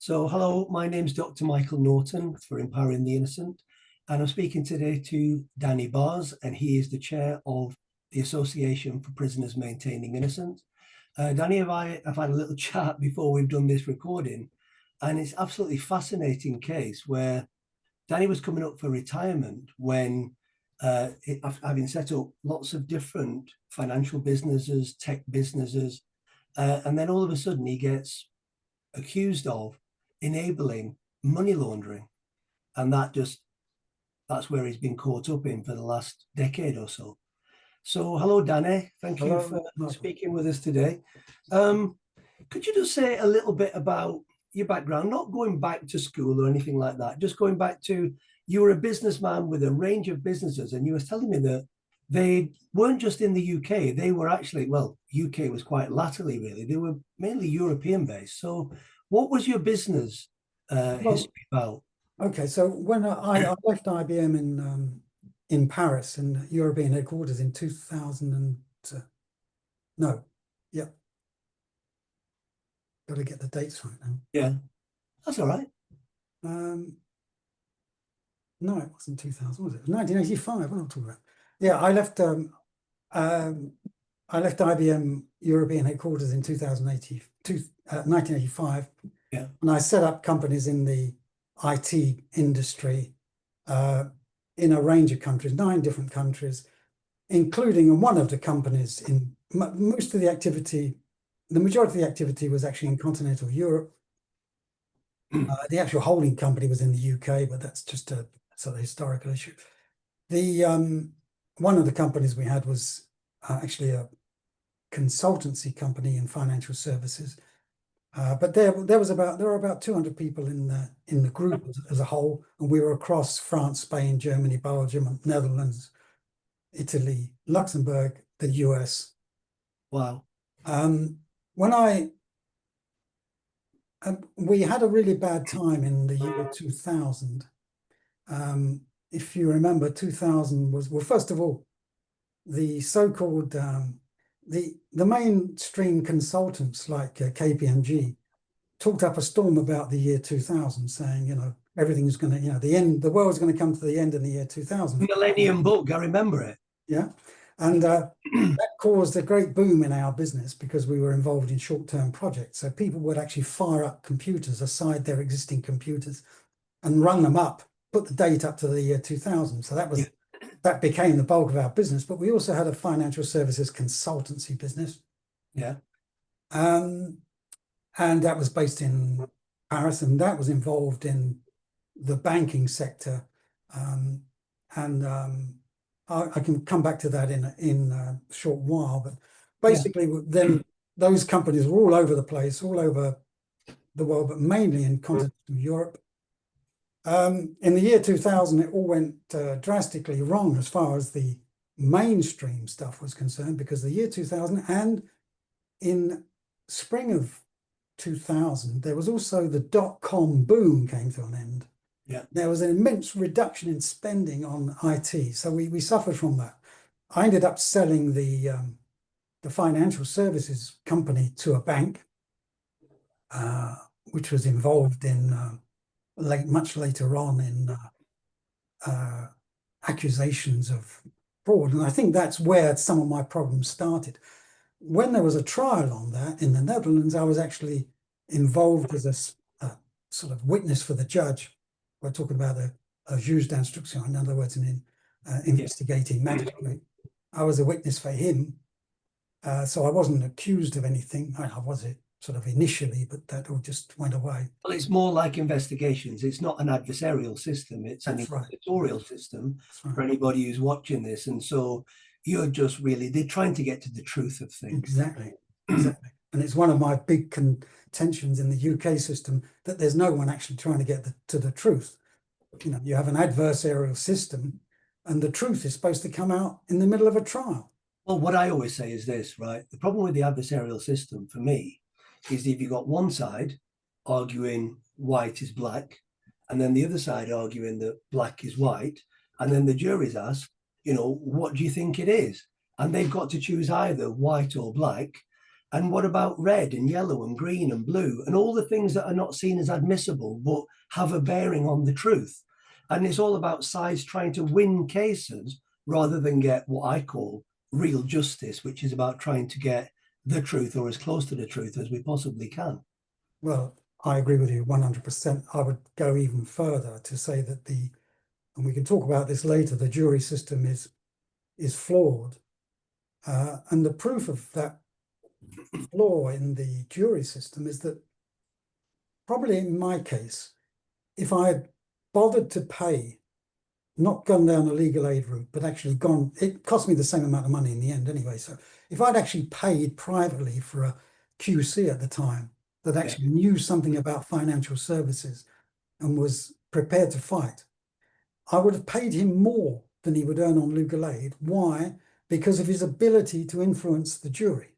So, hello, my name's Dr. Michael Naughton for Empowering the Innocent, and I'm speaking today to Danny Bars, and he is the chair of the Association for Prisoners Maintaining Innocence. Danny, have had a little chat before we've done this recording, and it's absolutely fascinating case where Danny was coming up for retirement when, having set up lots of different financial businesses, tech businesses, and then all of a sudden he gets accused of enabling money laundering. And that's where he's been caught up in for the last decade or so. So hello, Danny. Thank you for speaking with us today. Could you just say a little bit about your background, not going back to school or anything like that, just going back to, you were a businessman with a range of businesses, and you were telling me that they weren't just in the UK, they were actually, well, UK was quite latterly, really. They were mainly European based. So what was your business history about? Okay, so when I left IBM in Paris in European headquarters in 2000 and no, yeah, got to get the dates right now. Yeah, that's all right. No, it wasn't 2000, was it? It was 1985. What am I talking about? Yeah, I left IBM European headquarters in 1985. Yeah, and I set up companies in the IT industry in a range of countries, 9 different countries, including one of the companies in most of the activity. The majority of the activity was actually in continental Europe. The actual holding company was in the UK, but that's just a sort of historical issue. The one of the companies we had was actually a consultancy company in financial services. But there were about 200 people in the group as a whole, and we were across France, Spain, Germany, Belgium, Netherlands, Italy, Luxembourg, the US. wow. We had a really bad time in the year 2000. If you remember, 2000 was, well, first of all, the so-called the mainstream consultants like KPMG talked up a storm about the year 2000, saying, everything's going to, the world's going to come to the end in the year 2000. Millennium Bug, I remember it. Yeah. And that caused a great boom in our business because we were involved in short-term projects. So people would actually fire up computers aside their existing computers and run them up, put the date up to the year 2000. So that became the bulk of our business. But we also had a financial services consultancy business. Yeah. And that was based in Paris, and that was involved in the banking sector. I can come back to that in a short while. But basically, then those companies were all over the place, all over the world, but mainly in continental Europe. In the year 2000, it all went drastically wrong as far as the mainstream stuff was concerned, because the year 2000 and in spring of 2000, there was also the dot-com boom came to an end. Yeah. There was an immense reduction in spending on IT. So we suffered from that. I ended up selling the financial services company to a bank, which was involved in much later on in accusations of fraud. And I think that's where some of my problems started. When there was a trial on that in the Netherlands, I was actually involved as a sort of witness for the judge. We're talking about a juge d'instruction, in other words, an investigating magistrate. I was a witness for him. So I wasn't accused of anything. I was it sort of initially, but that all just went away. Well, it's more like investigations. It's not an adversarial system. It's an inquisitorial system for anybody who's watching this. And so you're just really, they're trying to get to the truth of things. Exactly. And it's one of my big contentions in the UK system that there's no one actually trying to get to the truth. You have an adversarial system, and the truth is supposed to come out in the middle of a trial. Well, what I always say is this, right? The problem with the adversarial system for me is if you've got one side arguing white is black, and then the other side arguing that black is white, and then the jury's asked, what do you think it is? And they've got to choose either white or black. And what about red and yellow and green and blue and all the things that are not seen as admissible but have a bearing on the truth? And it's all about sides trying to win cases rather than get what I call real justice, which is about trying to get the truth or as close to the truth as we possibly can. Well, I agree with you 100%. I would go even further to say that and we can talk about this later, the jury system is flawed. And the proof of that flaw in the jury system is that probably in my case, if I had bothered to pay, not gone down a legal aid route, but actually gone, it cost me the same amount of money in the end anyway. So if I'd actually paid privately for a QC at the time that actually knew something about financial services and was prepared to fight, I would have paid him more than he would earn on legal aid. Why? Because of his ability to influence the jury.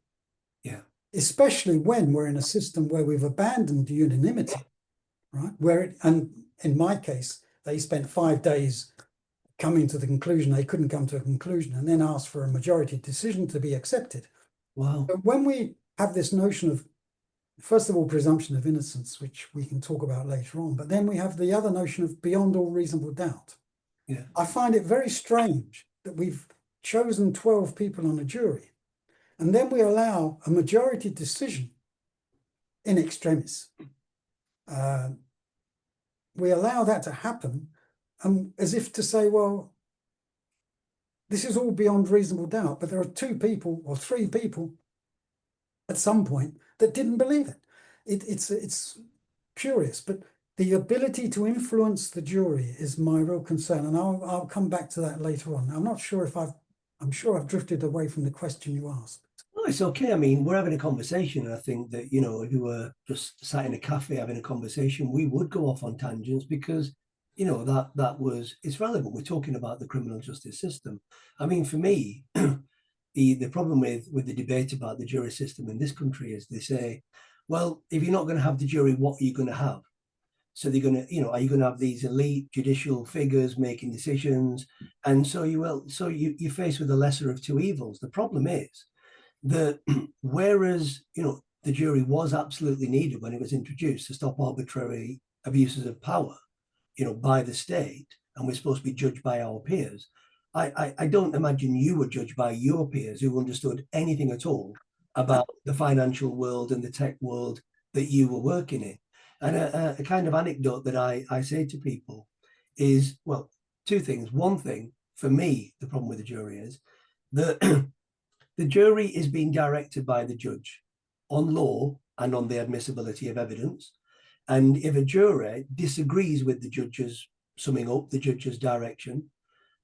Yeah. Especially when we're in a system where we've abandoned unanimity, right? And in my case, they spent 5 days coming to the conclusion they couldn't come to a conclusion and then asked for a majority decision to be accepted. Wow. But when we have this notion of, first of all, presumption of innocence, which we can talk about later on, but then we have the other notion of beyond all reasonable doubt. Yeah. I find it very strange that we've chosen 12 people on a jury, and then we allow a majority decision in extremis. We allow that to happen, as if to say, well, this is all beyond reasonable doubt, but there are 2 people or 3 people at some point that didn't believe it. It's curious, but the ability to influence the jury is my real concern, and I'll come back to that later on. I'm not sure if I'm sure I've drifted away from the question you asked. No, it's okay. I mean, we're having a conversation, and I think that, if you were just sat in a cafe having a conversation, we would go off on tangents because, it's relevant. We're talking about the criminal justice system. I mean, for me, the problem with the debate about the jury system in this country is they say, well, if you're not going to have the jury, what are you going to have? So they're going to, are you going to have these elite judicial figures making decisions? And so you're faced with the lesser of 2 evils. The problem is that whereas, the jury was absolutely needed when it was introduced to stop arbitrary abuses of power, by the state, and we're supposed to be judged by our peers. I don't imagine you were judged by your peers who understood anything at all about the financial world and the tech world that you were working in. And a kind of anecdote that I say to people is, well, 2 things. One thing, for me, the problem with the jury is that the jury is being directed by the judge on law and on the admissibility of evidence. And if a jury disagrees with the judge's summing up, the judge's direction,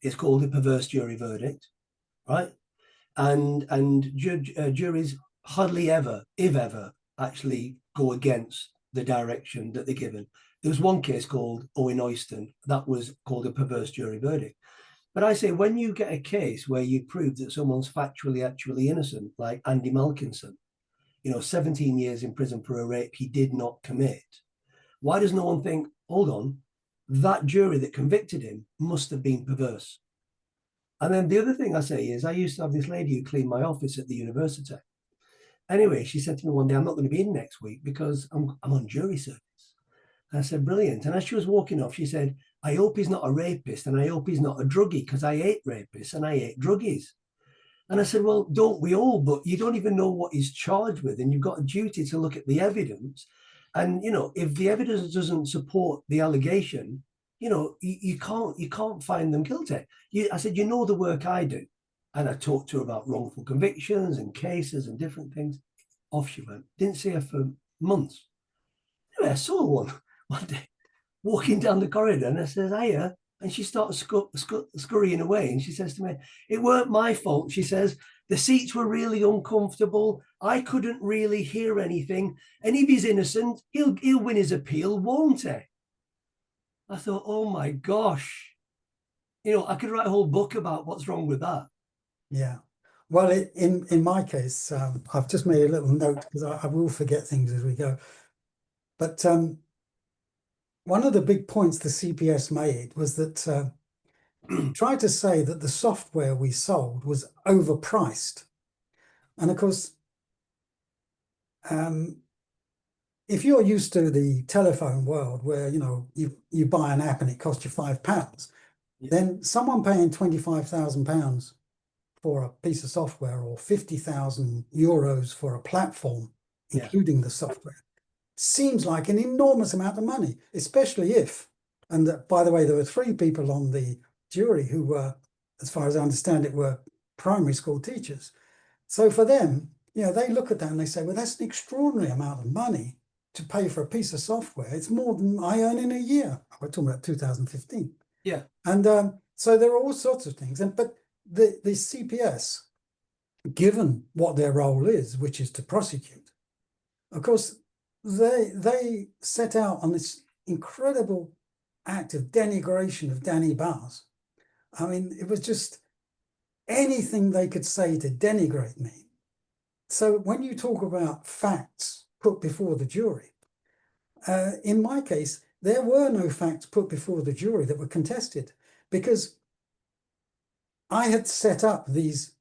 it's called a perverse jury verdict, right? And juries hardly ever, if ever, actually go against the direction that they're given. There was one case called Owen Oyston that was called a perverse jury verdict. But I say, when you get a case where you prove that someone's factually actually innocent, like Andy Malkinson, 17 years in prison for a rape he did not commit, why does no one think, hold on, that jury that convicted him must have been perverse? And then the other thing I say is, I used to have this lady who cleaned my office at the university. Anyway, she said to me one day, I'm not going to be in next week because I'm on jury service. And I said, brilliant. And as she was walking off, she said, I hope he's not a rapist and I hope he's not a druggie because I hate rapists and I hate druggies. And I said, well, don't we all? But you don't even know what he's charged with. And you've got a duty to look at the evidence. And, if the evidence doesn't support the allegation, you can't find them guilty. I said, the work I do. And I talked to her about wrongful convictions and cases and different things. Off she went. Didn't see her for months. Anyway, I saw her one day walking down the corridor, and I says, hiya. And she starts scurrying away. And she says to me, it weren't my fault. She says, the seats were really uncomfortable. I couldn't really hear anything. And if he's innocent, he'll win his appeal, won't he? I thought, oh my gosh. I could write a whole book about what's wrong with that. Yeah. Well, in my case, I've just made a little note because I will forget things as we go. But one of the big points the CPS made was that tried to say that the software we sold was overpriced. And of course, if you're used to the telephone world where, you know, you buy an app and it costs you £5, then someone paying £25,000 for a piece of software or 50,000 euros for a platform, including the software, seems like an enormous amount of money, especially if, and that, by the way, there were 3 people on the jury who were, as far as I understand it, were primary school teachers. So for them, you know, they look at that and they say, well, that's an extraordinary amount of money to pay for a piece of software. It's more than I earn in a year. We're talking about 2015. Yeah. And so there are all sorts of things. But the CPS, given what their role is, which is to prosecute, of course, they set out on this incredible act of denigration of Danny Bars. I mean, it was just anything they could say to denigrate me. So when you talk about facts put before the jury, in my case, there were no facts put before the jury that were contested, because I had set up these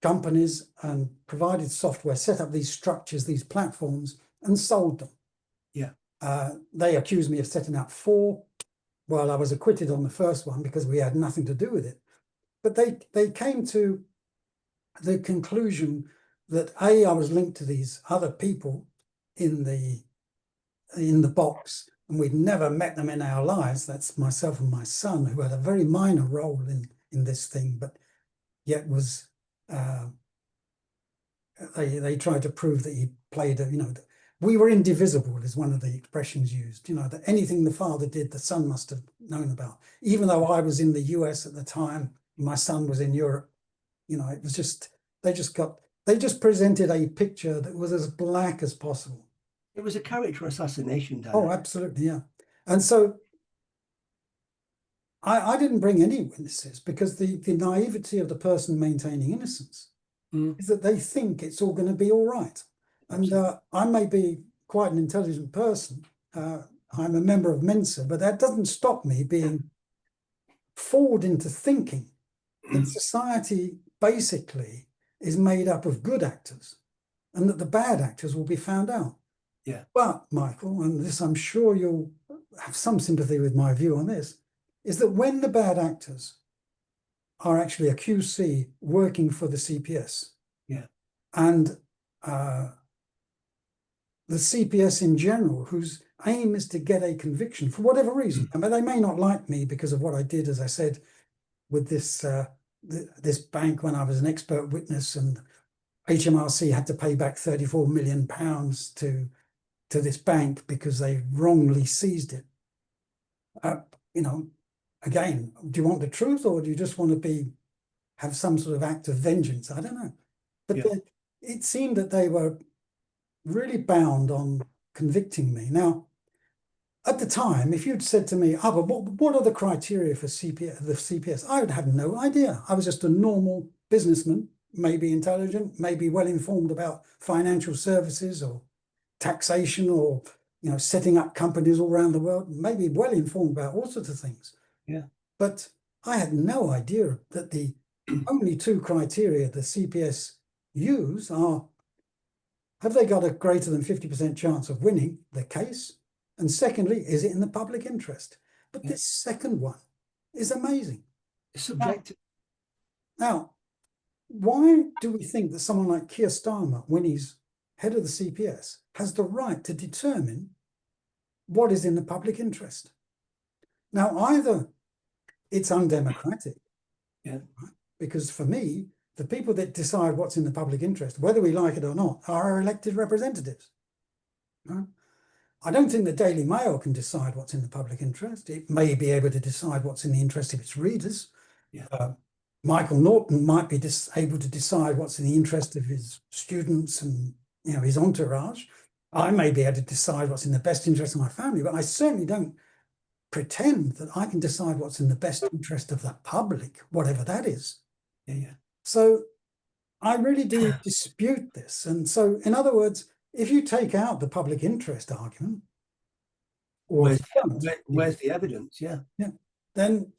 companies and provided software, set up these structures, these platforms, and sold them. Yeah. They accused me of setting up 4. Well, I was acquitted on the first one because we had nothing to do with it. But they came to the conclusion that I was linked to these other people in the box, and we'd never met them in our lives. That's myself and my son, who had a very minor role in this thing, but yet was they tried to prove that he played you know, we were indivisible is one of the expressions used, you know, that anything the father did, the son must have known about, even though I was in the US at the time, my son was in Europe. You know, it was just, they just presented a picture that was as black as possible. It was a character assassination, Dan. Oh, absolutely, yeah. And so I didn't bring any witnesses because the naivety of the person maintaining innocence is that they think it's all going to be all right. And I may be quite an intelligent person. I'm a member of Mensa, but that doesn't stop me being fooled into thinking that society basically is made up of good actors and that the bad actors will be found out. Yeah. But, Michael, and this I'm sure you'll have some sympathy with my view on this, is that when the bad actors are actually a QC working for the CPS, and the CPS in general, whose aim is to get a conviction for whatever reason, and they may not like me because of what I did, as I said, with this this bank when I was an expert witness, and HMRC had to pay back £34 million to this bank because they wrongly seized it. You know, again, do you want the truth, or do you just want to have some sort of act of vengeance? I don't know. But it seemed that they were really bound on convicting me. Now, at the time, if you'd said to me, but what are the criteria for the CPS? I would have no idea. I was just a normal businessman, maybe intelligent, maybe well-informed about financial services or taxation, or, you know, setting up companies all around the world, maybe well-informed about all sorts of things. Yeah. But I had no idea that the only 2 criteria the CPS use are, have they got a greater than 50% chance of winning the case? And secondly, is it in the public interest? But this second one is amazing. It's subjective. Now, why do we think that someone like Keir Starmer, when he's head of the CPS, has the right to determine what is in the public interest? Now, either it's undemocratic, because for me, the people that decide what's in the public interest, whether we like it or not, are our elected representatives. I don't think the Daily Mail can decide what's in the public interest. It may be able to decide what's in the interest of its readers. Michael Naughton might be able to decide what's in the interest of his students and, you know, his entourage. I may be able to decide what's in the best interest of my family, but I certainly don't pretend that I can decide what's in the best interest of the public, whatever that is. So I really do dispute this. And so, in other words, if you take out the public interest argument, or where's the evidence? Then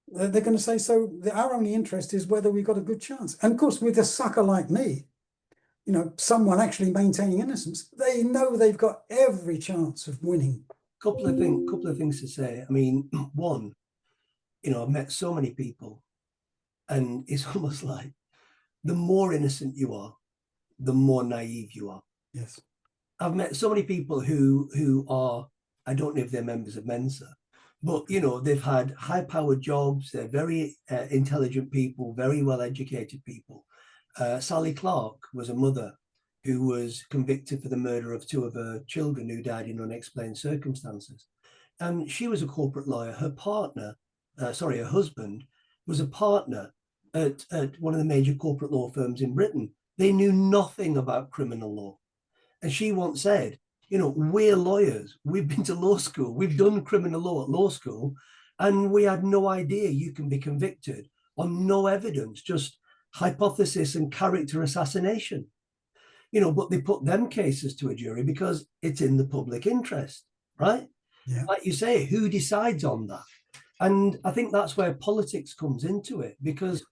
they're going to say, so our only interest is whether we've got a good chance. And of course, with a sucker like me, someone actually maintaining innocence, they know they've got every chance of winning. Couple of things to say. I mean, one, I've met so many people, and it's almost like the more innocent you are, the more naive you are. Yes. I've met so many people who are, I don't know if they're members of Mensa, but they've had high-powered jobs. They're very intelligent people, very well-educated people. Sally Clark was a mother who was convicted for the murder of 2 of her children who died in unexplained circumstances. And she was a corporate lawyer. Her husband was a partner at one of the major corporate law firms in Britain. They knew nothing about criminal law. And she once said, we're lawyers. We've been to law school. We've done criminal law at law school. And we had no idea you can be convicted on no evidence, just hypothesis and character assassination. But they put them cases to a jury because it's in the public interest, right? Yeah. Like you say, who decides on that? And I think that's where politics comes into it, because,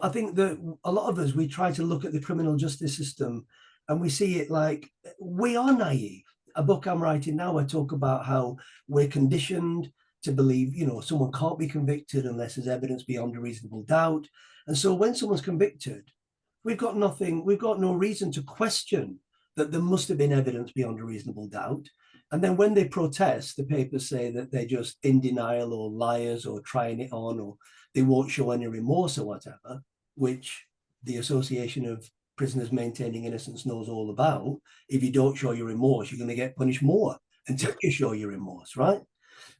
I think that a lot of us, we try to look at the criminal justice system and we see it like we are naive. A book I'm writing now, I talk about how we're conditioned to believe, someone can't be convicted unless there's evidence beyond a reasonable doubt. And so when someone's convicted, we've got no reason to question that there must have been evidence beyond a reasonable doubt. And then when they protest, the papers say that they're just in denial or liars or trying it on, or they won't show any remorse or whatever, which the Association of Prisoners Maintaining Innocence knows all about. If you don't show your remorse, you're going to get punished more until you show your remorse, right?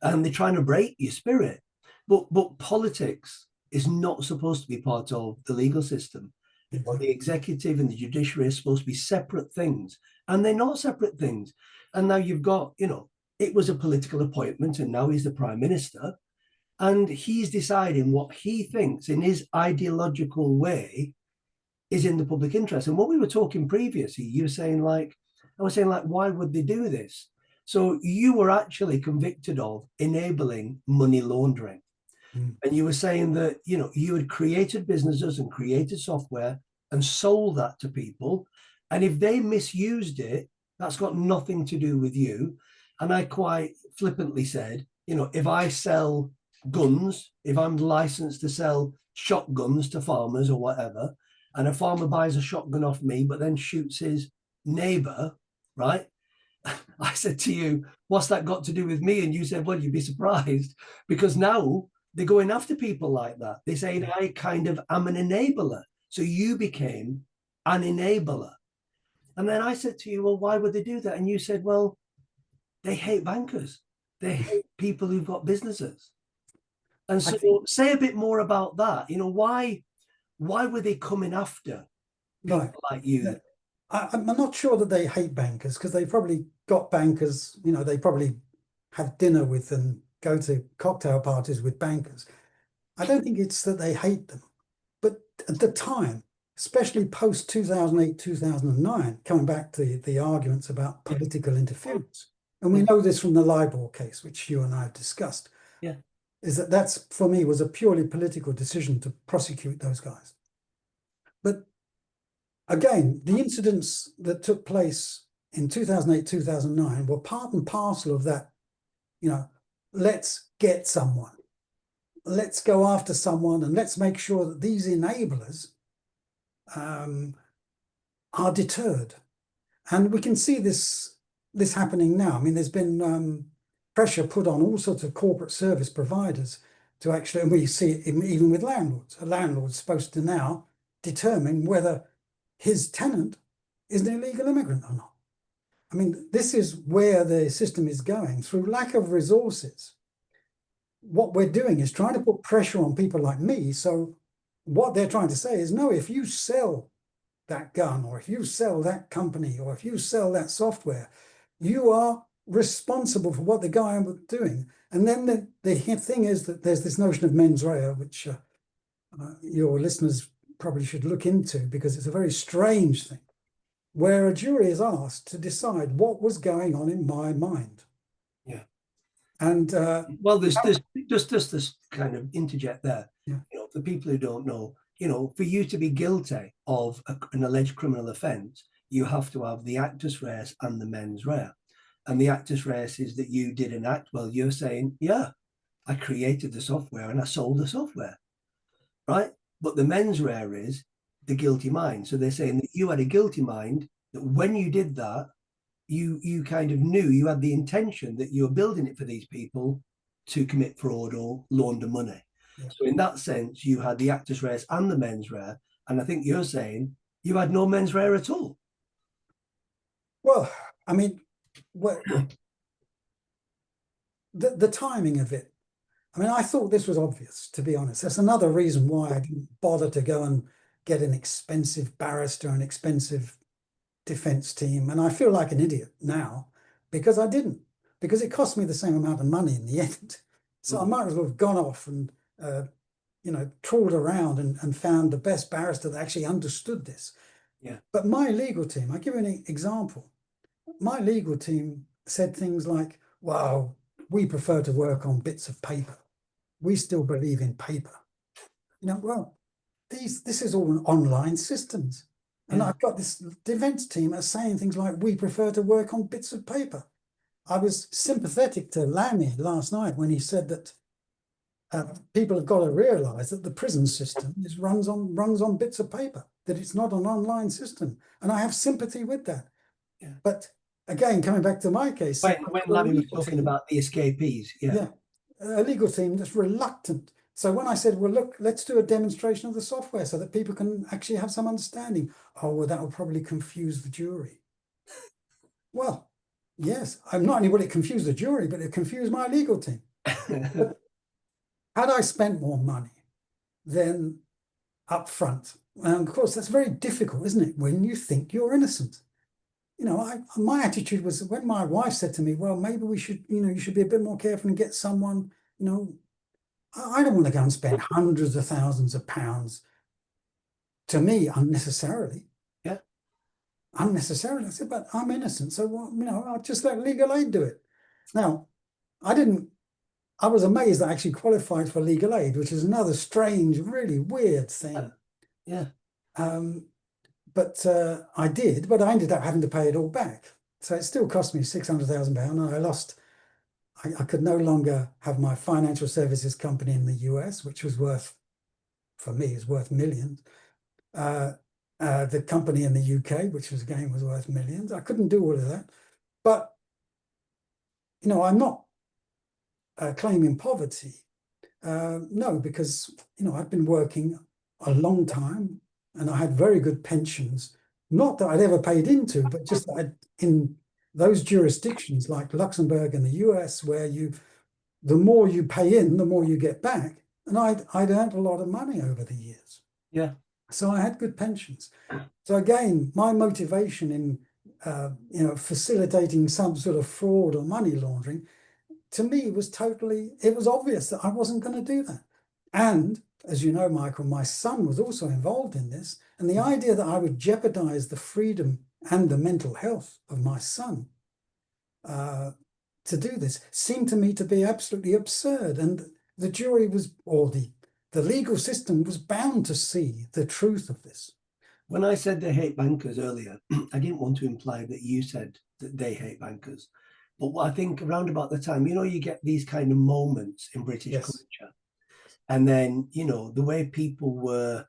And they're trying to break your spirit. But politics is not supposed to be part of the legal system. The executive and the judiciary are supposed to be separate things, and they're not separate things. And now you've got, it was a political appointment, and now he's the prime minister, and he's deciding what he thinks in his ideological way is in the public interest. And what we were talking previously, I was saying, why would they do this? So you were actually convicted of enabling money laundering. And you were saying that, you had created businesses and created software and sold that to people. And if they misused it, that's got nothing to do with you. And I quite flippantly said, if I sell guns, if I'm licensed to sell shotguns to farmers or whatever, and a farmer buys a shotgun off me, but then shoots his neighbor, right? I said to you, what's that got to do with me? And you said, well, you'd be surprised, because now they're going after people like that. They're saying, I kind of am an enabler. So you became an enabler. And then I said to you, well, why would they do that? And you said, well, they hate bankers. They hate people who've got businesses. And so say a bit more about that. Why were they coming after people like you? Yeah. I'm not sure that they hate bankers, because they probably got bankers, they probably have dinner with and go to cocktail parties with bankers. I don't think it's that they hate them. But at the time, especially post 2008, 2009, coming back to the arguments about political interference, and we know this from the LIBOR case, which you and I have discussed, is that's, for me, was a purely political decision to prosecute those guys. But again, the incidents that took place in 2008, 2009 were part and parcel of that, let's get someone. Let's go after someone, and let's make sure that these enablers are deterred. And we can see this happening now. I mean, there's been pressure put on all sorts of corporate service providers to actually, and we see it even with landlords. A landlord's supposed to now determine whether his tenant is an illegal immigrant or not. I mean, this is where the system is going through lack of resources. What we're doing is trying to put pressure on people like me. So what they're trying to say is, no, if you sell that gun, or if you sell that company, or if you sell that software, you are responsible for what the guy was doing. And then the thing is that there's this notion of mens rea, which your listeners probably should look into, because it's a very strange thing, where a jury is asked to decide what was going on in my mind. Yeah. And well, there's just this kind of interject there. For people who don't know, for you to be guilty of an alleged criminal offence, you have to have the actus reus and the mens rea. And the actus reus is that you did an act. Well, you're saying, yeah, I created the software and I sold the software, right? But the mens rea is the guilty mind. So they're saying that you had a guilty mind, that when you did that, you kind of knew, you had the intention that you were building it for these people to commit fraud or launder money. Yeah. So in that sense, you had the actus reus and the mens rea. And I think you're saying you had no mens rea at all. Well, I mean, the timing of it. I mean, I thought this was obvious, to be honest. That's another reason why I didn't bother to go and get an expensive barrister, an expensive defense team. And I feel like an idiot now because I didn't, because it cost me the same amount of money in the end. So I might as well have gone off and, trawled around and found the best barrister that actually understood this. Yeah. But my legal team, I'll give you an example. My legal team said things like, well, we prefer to work on bits of paper. We still believe in paper. Well, this is all online systems. And I've got this defense team are saying things like, we prefer to work on bits of paper. I was sympathetic to Lammy last night when he said that people have got to realize that the prison system runs on bits of paper, that it's not an online system. And I have sympathy with that. Yeah. But again, coming back to my case. When Lammy was talking about the escapees. Yeah. A legal team that's reluctant. So when I said, well, look, let's do a demonstration of the software so that people can actually have some understanding. Oh, well, that will probably confuse the jury. Well, yes, I'm not only will it confuse the jury, but it confused my legal team. Had I spent more money then up front, and of course, that's very difficult, isn't it, when you think you're innocent? My attitude was when my wife said to me, well, maybe we should, you should be a bit more careful and get someone, I don't want to go and spend hundreds of thousands of pounds, to me, unnecessarily. Yeah. Unnecessarily. I said, but I'm innocent. So, I'll just let legal aid do it. Now, I was amazed that I actually qualified for legal aid, which is another strange, really weird thing. Yeah. But I did, but I ended up having to pay it all back. So it still cost me £600,000 and I could no longer have my financial services company in the US, which was worth millions. The company in the UK, which was worth millions. I couldn't do all of that. But, I'm not claiming poverty. No, because, I've been working a long time and I had very good pensions. Not that I'd ever paid into, but just that in those jurisdictions like Luxembourg and the US, where the more you pay in, the more you get back. And I'd earned a lot of money over the years. Yeah. So I had good pensions. So again, my motivation in, facilitating some sort of fraud or money laundering, to me it was obvious that I wasn't going to do that. And as you know, Michael, my son was also involved in this. And the idea that I would jeopardize the freedom and the mental health of my son to do this seemed to me to be absolutely absurd. And the jury the legal system was bound to see the truth of this. When I said they hate bankers earlier, I didn't want to imply that you said that they hate bankers. But what I think around about the time, you get these kind of moments in British culture. And then, the way people were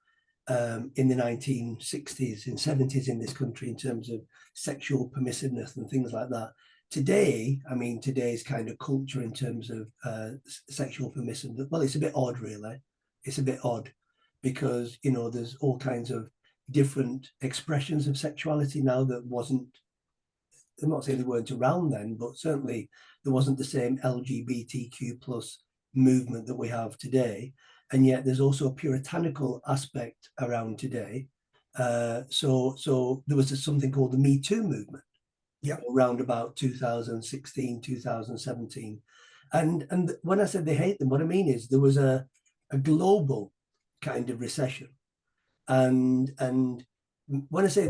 in the 1960s and 70s in this country in terms of sexual permissiveness and things like that. Today, today's kind of culture in terms of sexual permissiveness, well, it's a bit odd, really. It's a bit odd because, there's all kinds of different expressions of sexuality now that wasn't, I'm not saying they weren't around then, but certainly there wasn't the same LGBTQ plus movement that we have today. And yet there's also a puritanical aspect around today. So there was something called the Me Too movement. Yeah. Around about 2016, 2017. And when I said they hate them, what I mean is there was a global kind of recession. And when I say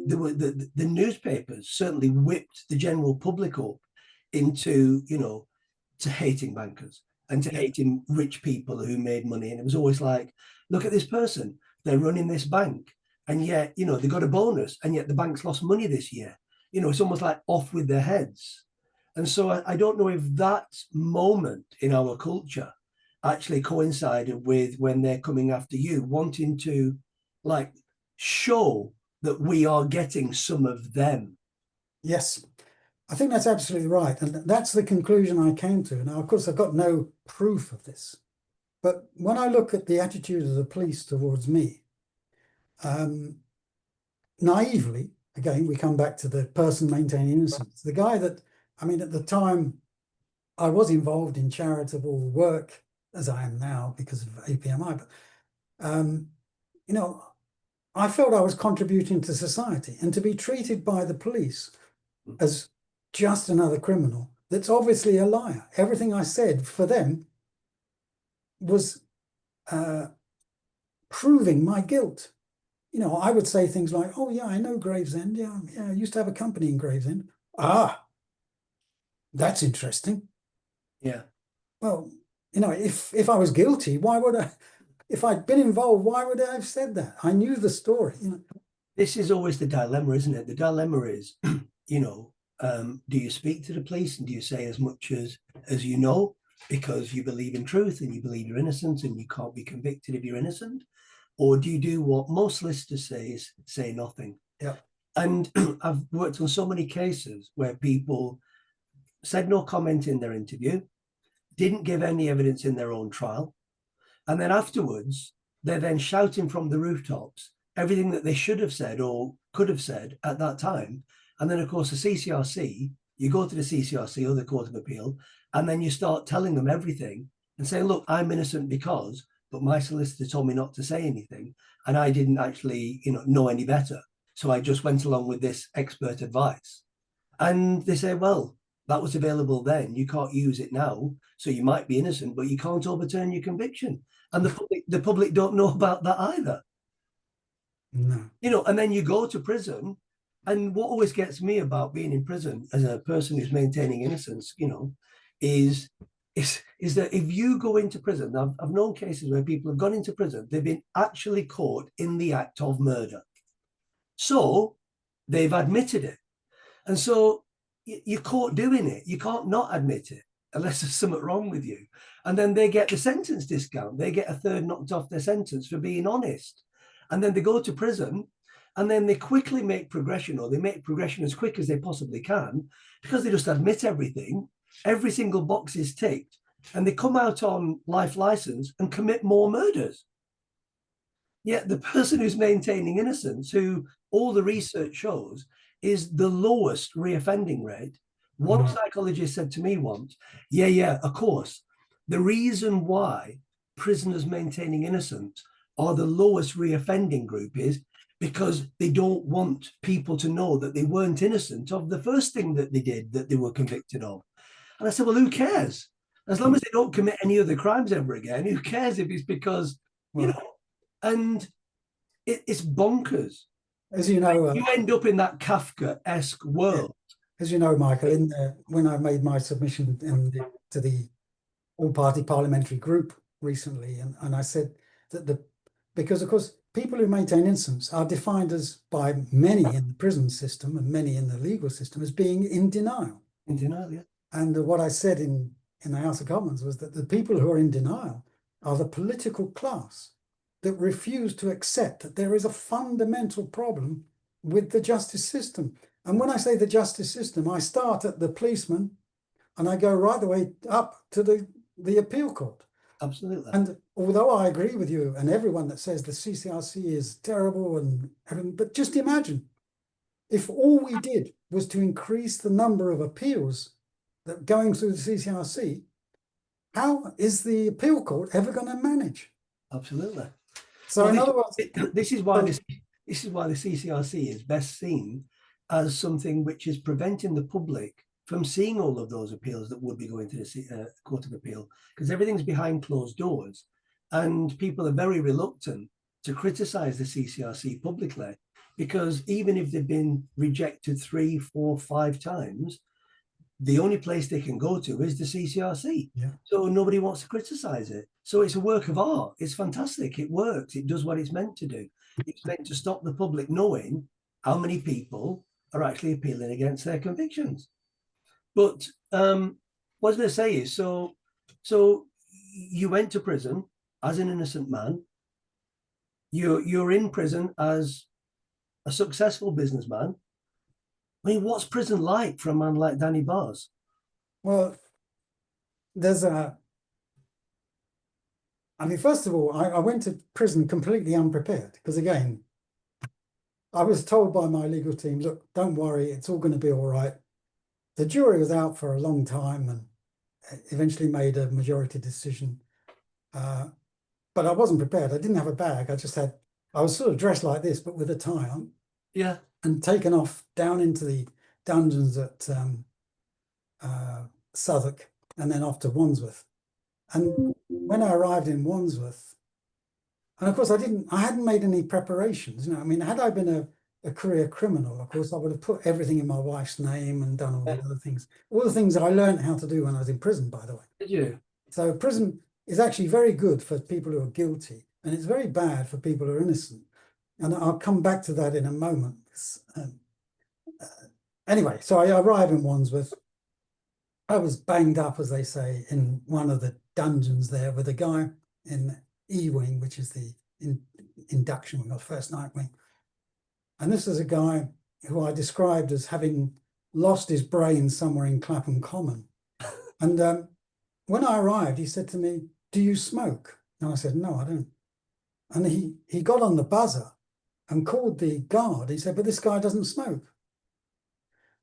there were the newspapers certainly whipped the general public up into, to hating bankers and to hating rich people who made money. And it was always like, look at this person. they're running this bank, and yet, you know, they got a bonus, and yet the bank's lost money this year. You know, it's almost like off with their heads. And so I don't know if that moment in our culture actually coincided with when they're coming after you, wanting to like show that we are getting some of them. Yes, I think that's absolutely right. And that's the conclusion I came to. Now, of course, I've got no proof of this. But when I look at the attitude of the police towards me, naively, again, we come back to the person maintaining innocence. The guy that, I mean, at the time, I was involved in charitable work, as I am now because of APMI. But, you know, I felt I was contributing to society, and to be treated by the police as just another criminal that's obviously a liar. Everything I said for them was proving my guilt. You know, I would say things like, "Oh yeah, I know Gravesend. Yeah, I used to have a company in Gravesend. Ah, that's interesting." Yeah. Well, you know, if I was guilty, why would I? If I'd been involved, why would I have said that? I knew the story. You know, This is always the dilemma, isn't it? The dilemma is, you know, do you speak to the police and do you say as much as you know because you believe in truth and you believe you're innocent and you can't be convicted if you're innocent? Or do you do what most solicitors say is say nothing? yeah. And I've worked on so many cases where people said no comment in their interview, didn't give any evidence in their own trial. And then afterwards, they're then shouting from the rooftops everything that they should have said or could have said at that time. And then, of course, the CCRC, you go to the CCRC or the Court of Appeal, and then you start telling them everything and saying, look, I'm innocent because, but my solicitor told me not to say anything. And I didn't actually, you know any better. So I just went along with this expert advice. And they say, well, that was available then. You can't use it now. So you might be innocent, but you can't overturn your conviction. And the public don't know about that either. No. You know, and then you go to prison. And what always gets me about being in prison as a person who's maintaining innocence, you know, is that if you go into prison, I've known cases where people have gone into prison, they've been actually caught in the act of murder. So they've admitted it. And so you're caught doing it. You can't not admit it unless there's something wrong with you. And then they get the sentence discount. They get a third knocked off their sentence for being honest. And then they go to prison and then they quickly make progression, or they make progression as quick as they possibly can because they just admit everything. Every single box is ticked and they come out on life license and commit more murders. Yet the person who's maintaining innocence, who all the research shows is the lowest reoffending rate. One psychologist said to me once, yeah, of course, the reason why prisoners maintaining innocence are the lowest reoffending group is because they don't want people to know that they weren't innocent of the first thing that they did that they were convicted of. And I said, well, who cares? As long as they don't commit any other crimes ever again, who cares if it's because, you know, and it's bonkers. As you know, you end up in that Kafka-esque world. As you know, Michael, when I made my submission to the all-party parliamentary group recently, and I said that because of course people who maintain innocence are defined as by many in the prison system and many in the legal system as being in denial. In denial, yeah. And what I said in the House of Commons was that the people who are in denial are the political class that refuse to accept that there is a fundamental problem with the justice system. And when I say the justice system, I start at the policeman and I go right the way up to the appeal court. Absolutely. And although I agree with you and everyone that says the CCRC is terrible and everything, but just imagine if all we did was to increase the number of appeals that going through the CCRC, how is the appeal court ever going to manage? Absolutely. So well, in other words, this is why the CCRC is best seen as something which is preventing the public from seeing all of those appeals that would be going to the Court of Appeal, because everything's behind closed doors and people are very reluctant to criticize the CCRC publicly, because even if they've been rejected 3, 4, 5 times, the only place they can go to is the CCRC. Yeah. So nobody wants to criticize it. So it's a work of art. It's fantastic. It works. It does what it's meant to do. It's meant to stop the public knowing how many people are actually appealing against their convictions. But what I was going to say is, so you went to prison as an innocent man. You're in prison as a successful businessman. I mean, what's prison like for a man like Danny Bars? Well, there's a, I mean, first of all, I went to prison completely unprepared because, again, I was told by my legal team, look, don't worry, it's all going to be all right. The jury was out for a long time and eventually made a majority decision. But I wasn't prepared. I didn't have a bag. I was sort of dressed like this, but with a tie on. Yeah. And taken off down into the dungeons at Southwark and then off to Wandsworth. And when I arrived in Wandsworth, and of course I hadn't made any preparations. I mean, had I been a career criminal, of course, I would have put everything in my wife's name and done all the other things. All the things that I learned how to do when I was in prison, by the way. Did you? So prison is actually very good for people who are guilty, and it's very bad for people who are innocent. And I'll come back to that in a moment. Anyway, so I arrive in Wandsworth. I was banged up, as they say, in one of the dungeons there with a guy in E wing, which is the induction wing or first night wing. And this is a guy who I described as having lost his brain somewhere in Clapham Common. And when I arrived, he said to me, "Do you smoke?" And I said, "No, I don't." And he got on the buzzer and called the guard. He said, "But this guy doesn't smoke."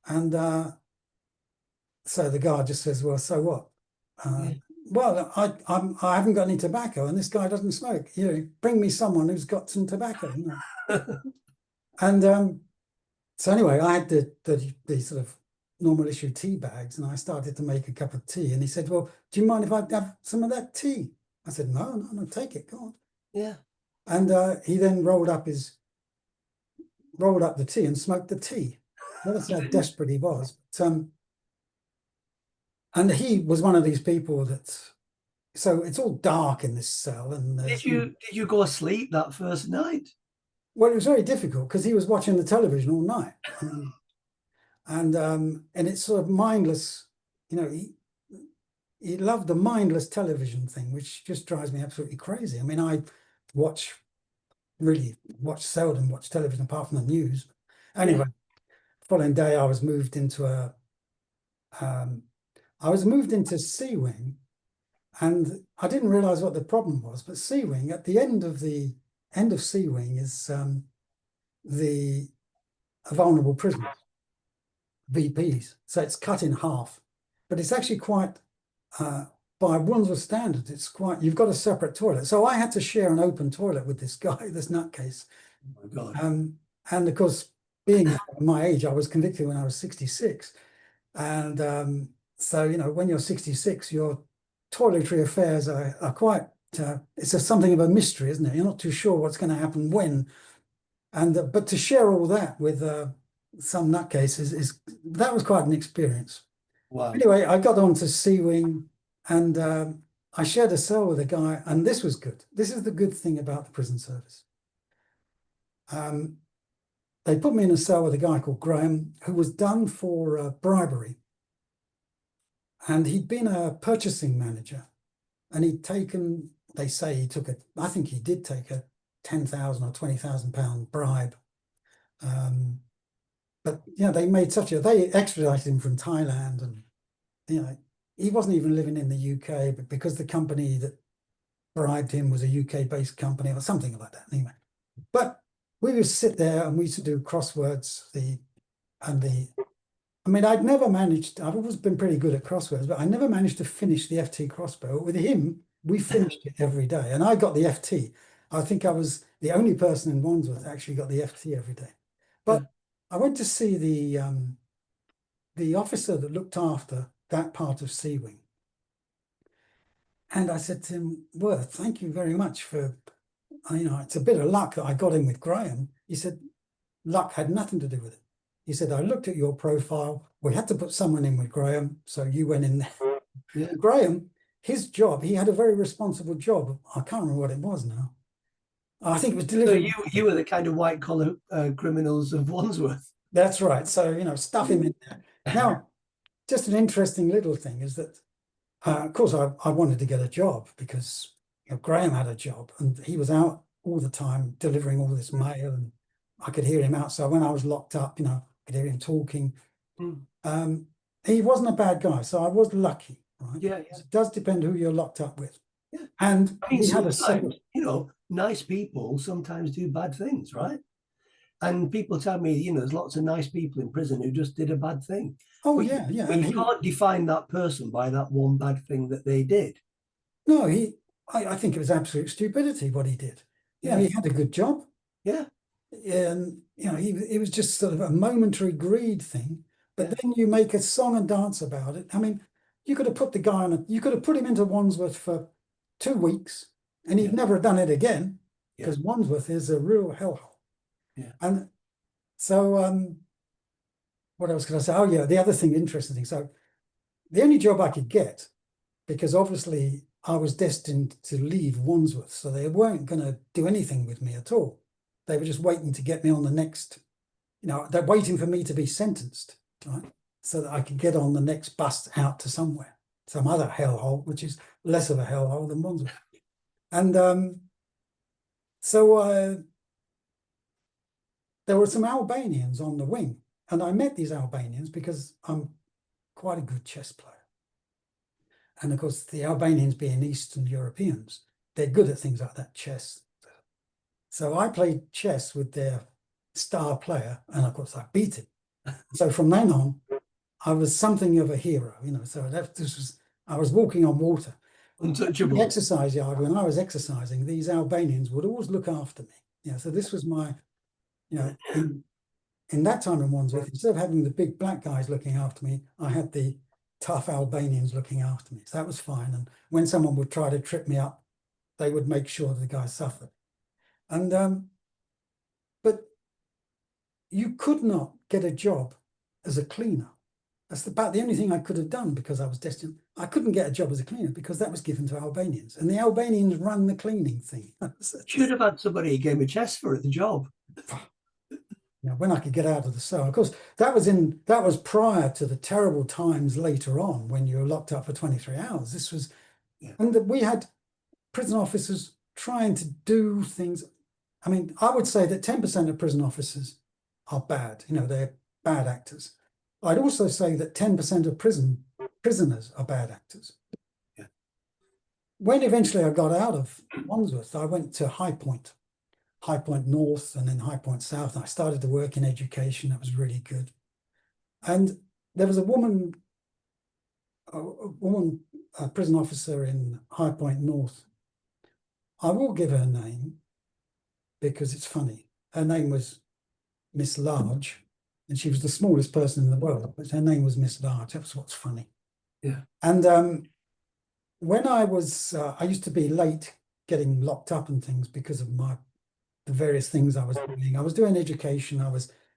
And so the guard just says, "Well, so what?" Well, I haven't got any tobacco, and this guy doesn't smoke. Bring me someone who's got some tobacco. And so anyway, I had the sort of normal issue tea bags, and I started to make a cup of tea. And he said, "Well, do you mind if I have some of that tea?" I said, No, take it, go on. Yeah. And he then rolled up the tea and smoked the tea. That's how desperate he was. And he was one of these people so it's all dark in this cell. And Did you go asleep that first night? Well, it was very difficult because he was watching the television all night. And it's sort of mindless, he loved the mindless television thing, which just drives me absolutely crazy. I mean, I seldom watch television apart from the news. Anyway, following day I was moved into C wing, and I didn't realize what the problem was. But C wing, at the end of C wing, is the vulnerable prisoners, VPs. So it's cut in half, but it's actually quite, by Wandsworth standards, you've got a separate toilet. So I had to share an open toilet with this guy, this nutcase. Oh my God. And of course, being my age, I was convicted when I was 66. And so, when you're 66, your toiletry affairs are quite, it's something of a mystery, isn't it? You're not too sure what's going to happen when. And but to share all that with some nutcases that was quite an experience. Wow. Anyway, I got on to C wing, and I shared a cell with a guy, and this was good. This is the good thing about the prison service. They put me in a cell with a guy called Graham, who was done for bribery. And he'd been a purchasing manager, and they say he took I think he did take a 10,000 or 20,000 pound bribe. But they extradited him from Thailand, and he wasn't even living in the UK, but because the company that bribed him was a UK-based company or something like that. Anyway, but we would sit there and we used to do crosswords. I mean, I've always been pretty good at crosswords, but I never managed to finish the FT crossbow. With him, we finished it every day, and I got the FT. I think I was the only person in Wandsworth that actually got the FT every day. But I went to see the officer that looked after that part of C wing. And I said to him, "Worth, thank you very much for, it's a bit of luck that I got in with Graham." He said, "Luck had nothing to do with it. He said, I looked at your profile. We had to put someone in with Graham, so you went in there. Yeah. Graham, his job, he had a very responsible job. I can't remember what it was now. I think it was So delivering. you were the kind of white collar criminals of Wandsworth. That's right. So, you know, stuff him in there. Now, just an interesting little thing is that, of course, I wanted to get a job because, you know, Graham had a job and he was out all the time delivering all this mail, and I could hear him outside when I was locked up. You know, I could hear him talking. Mm. He wasn't a bad guy, so I was lucky, right? Yeah, yeah. It does depend who you're locked up with. Yeah. And I mean, we had a sometimes, you know, nice people sometimes do bad things, right? And people tell me, you know, there's lots of nice people in prison who just did a bad thing. Oh, But yeah, yeah. but And you can't define that person by that one bad thing that they did. no, I think it was absolute stupidity what he did. You know, Yeah. he had a good job. Yeah. And, you know, it was just sort of a momentary greed thing. But Yeah. then you make a song and dance about it. I mean, you could have put the guy you could have put him into Wandsworth for 2 weeks and he'd Yeah. never have done it again, Yeah. because Wandsworth is a real hellhole. Yeah. And so, what else could I say? Oh, yeah, the other thing, interesting thing. So the only job I could get, because obviously I was destined to leave Wandsworth, so they weren't going to do anything with me at all. They were just waiting to get me on the next, you know, they're waiting for me to be sentenced, right? So that I could get on the next bus out to somewhere, some other hellhole, which is less of a hellhole than Wandsworth. And so there were some Albanians on the wing, and I met these Albanians because I'm quite a good chess player. And of course, the Albanians being Eastern Europeans, they're good at things like that, chess. So I played chess with their star player, and of course I beat him. So from then on, I was something of a hero, you know. So I was walking on water. Untouchable. The exercise yard, when I was exercising, these Albanians would always look after me. Yeah, so this was my, you know, in that time in Wandsworth, instead of having the big black guys looking after me, I had the tough Albanians looking after me. So that was fine. And when someone would try to trip me up, they would make sure the guy suffered. And but you could not get a job as a cleaner. That's about the only thing I could have done, because I was destined. I couldn't get a job as a cleaner because that was given to Albanians, and the Albanians run the cleaning thing. Should have had somebody who gave me chess for it, the job. You know, when I could get out of the cell. Of course, that was prior to the terrible times later on when you were locked up for 23 hours. This was, Yeah. and we had prison officers trying to do things. I mean, I would say that 10% of prison officers are bad. You know, they're bad actors. I'd also say that 10% of prisoners are bad actors. Yeah. When eventually I got out of Wandsworth, I went to High Point North, and then High Point South. And I started to work in education. That was really good. And there was a prison officer in High Point North. I will give her name because it's funny. Her name was Miss Large, and she was the smallest person in the world, but her name was Miss Large. That was what's funny. Yeah. And when I used to be late getting locked up and things because of the various things I was doing. I was doing education.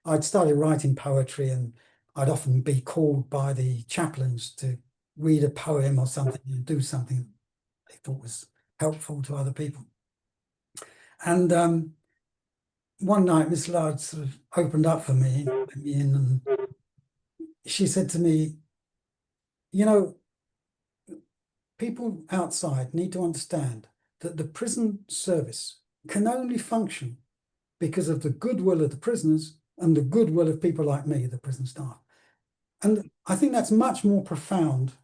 I'd started writing poetry, and I'd often be called by the chaplains to read a poem or something and do something they thought was helpful to other people. And one night, Miss Large sort of opened up for me, let me in, and she said to me, you know, people outside need to understand that the prison service can only function because of the goodwill of the prisoners and the goodwill of people like me, the prison staff. And I think that's much more profound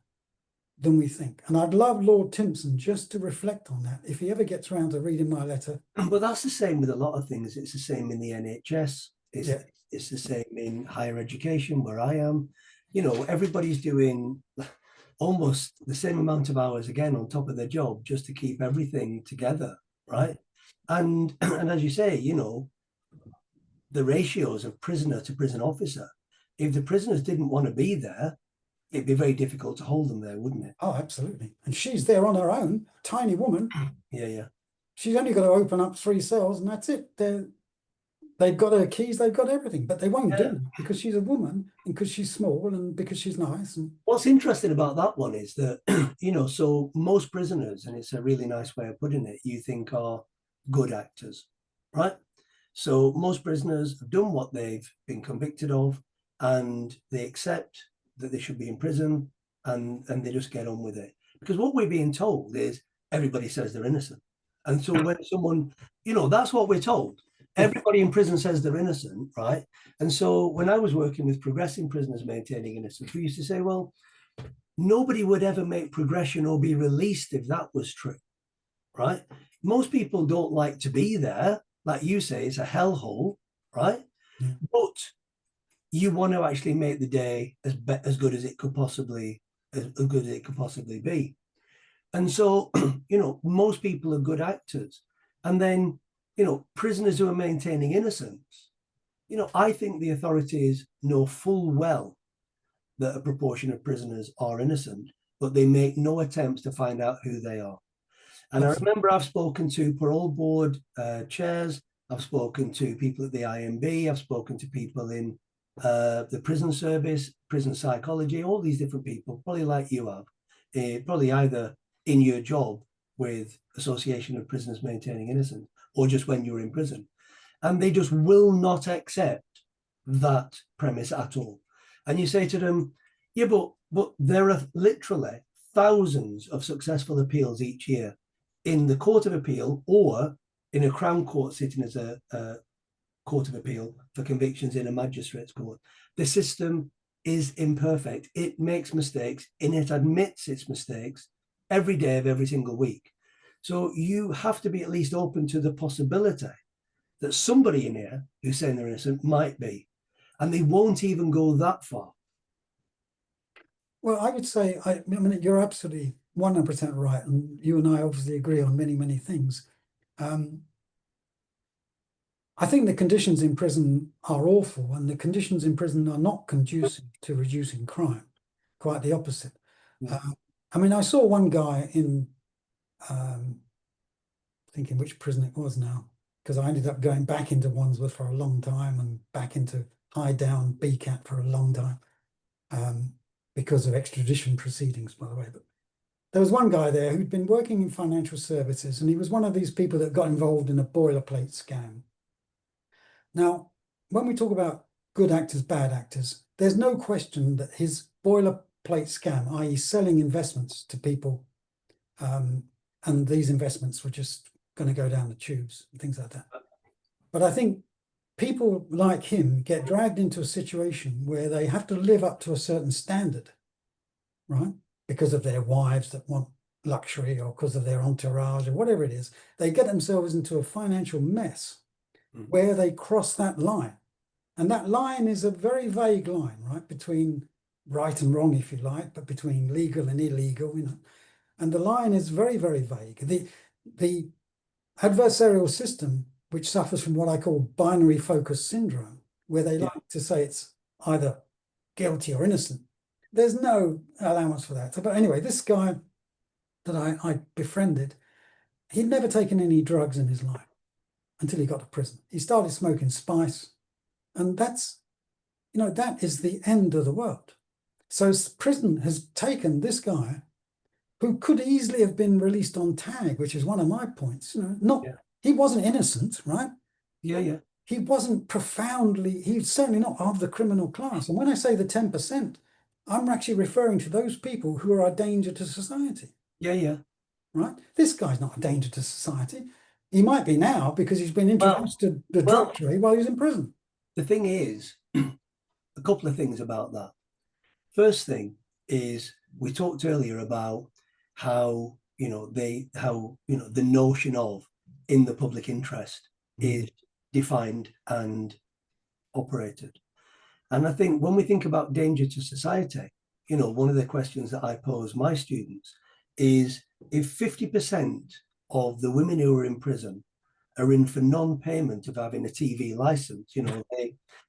than we think. And I'd love Lord Timpson just to reflect on that if he ever gets around to reading my letter. But that's the same with a lot of things. It's the same in the NHS. It's the same in higher education where I am. You know, everybody's doing almost the same amount of hours again on top of their job just to keep everything together, right? And as you say, you know, the ratios of prisoner to prison officer, if the prisoners didn't want to be there, it'd be very difficult to hold them there, wouldn't it? Oh, absolutely. And she's there on her own, tiny woman. Yeah, yeah. She's only got to open up 3 cells and that's it. They've got her keys, they've got everything, but they won't do Yeah. it because she's a woman and because she's small and because she's nice. And What's interesting about that one is that, so most prisoners, and it's a really nice way of putting it, you think are good actors, right? So most prisoners have done what they've been convicted of, and they accept that they should be in prison, and they just get on with it. Because what we're being told is everybody says they're innocent. And so when someone, that's what we're told. Everybody in prison says they're innocent, right? And so when I was working with progressing prisoners maintaining innocence, we used to say, well, nobody would ever make progression or be released if that was true, right? Most people don't like to be there. Like you say, it's a hellhole, right? Yeah. But you want to actually make the day as good as it could possibly be. And so, most people are good actors. And then, prisoners who are maintaining innocence, I think the authorities know full well that a proportion of prisoners are innocent, but they make no attempts to find out who they are. And I remember I've spoken to parole board chairs, I've spoken to people at the IMB, I've spoken to people in the prison service, prison psychology, all these different people, probably like you have, probably either in your job with Association of Prisoners Maintaining Innocence or just when you're in prison. And they just will not accept that premise at all. And you say to them, yeah, but there are literally thousands of successful appeals each year in the Court of Appeal or in a Crown Court sitting as a Court of Appeal for convictions in a magistrate's court. The system is imperfect. It makes mistakes and it admits its mistakes every day of every single week. So you have to be at least open to the possibility that somebody in here who's saying they're innocent might be. And they won't even go that far. well, I would say, I mean, you're absolutely 100% right. And you and I obviously agree on many, many things. I think the conditions in prison are awful, and the conditions in prison are not conducive to reducing crime. Quite the opposite. I mean, I saw one guy in, thinking which prison it was now, because I ended up going back into Wandsworth for a long time and back into High Down BCAT for a long time, because of extradition proceedings, by the way. But there was one guy there who'd been working in financial services, and he was one of these people that got involved in a boilerplate scam. Now, when we talk about good actors, bad actors, there's no question that his boilerplate scam, i.e. selling investments to people, and these investments were just going to go down the tubes and things like that. But I think people like him get dragged into a situation where they have to live up to a certain standard, right? Because of their wives that want luxury or because of their entourage or whatever it is. They get themselves into a financial mess where they cross that line. And that line is a very vague line, right? Between right and wrong, if you like, but between legal and illegal, And the line is very, very vague. The adversarial system, which suffers from what I call binary focus syndrome, where they like to say it's either guilty or innocent. There's no allowance for that. But anyway, this guy that I befriended, he'd never taken any drugs in his life until he got to prison. He started smoking spice, and that's, that is the end of the world. So prison has taken this guy who could easily have been released on tag, which is one of my points. He wasn't innocent, right? Yeah. He wasn't he's certainly not of the criminal class. And when I say the 10%, I'm actually referring to those people who are a danger to society. Yeah. Right? This guy's not a danger to society. He might be now because he's been introduced to the drug trade while he's in prison. The thing is, a couple of things about that. First thing is, we talked earlier about how, the notion of in the public interest is defined and operated. And I think when we think about danger to society, one of the questions that I pose my students is, if 50% of the women who are in prison are in for non-payment of having a TV license,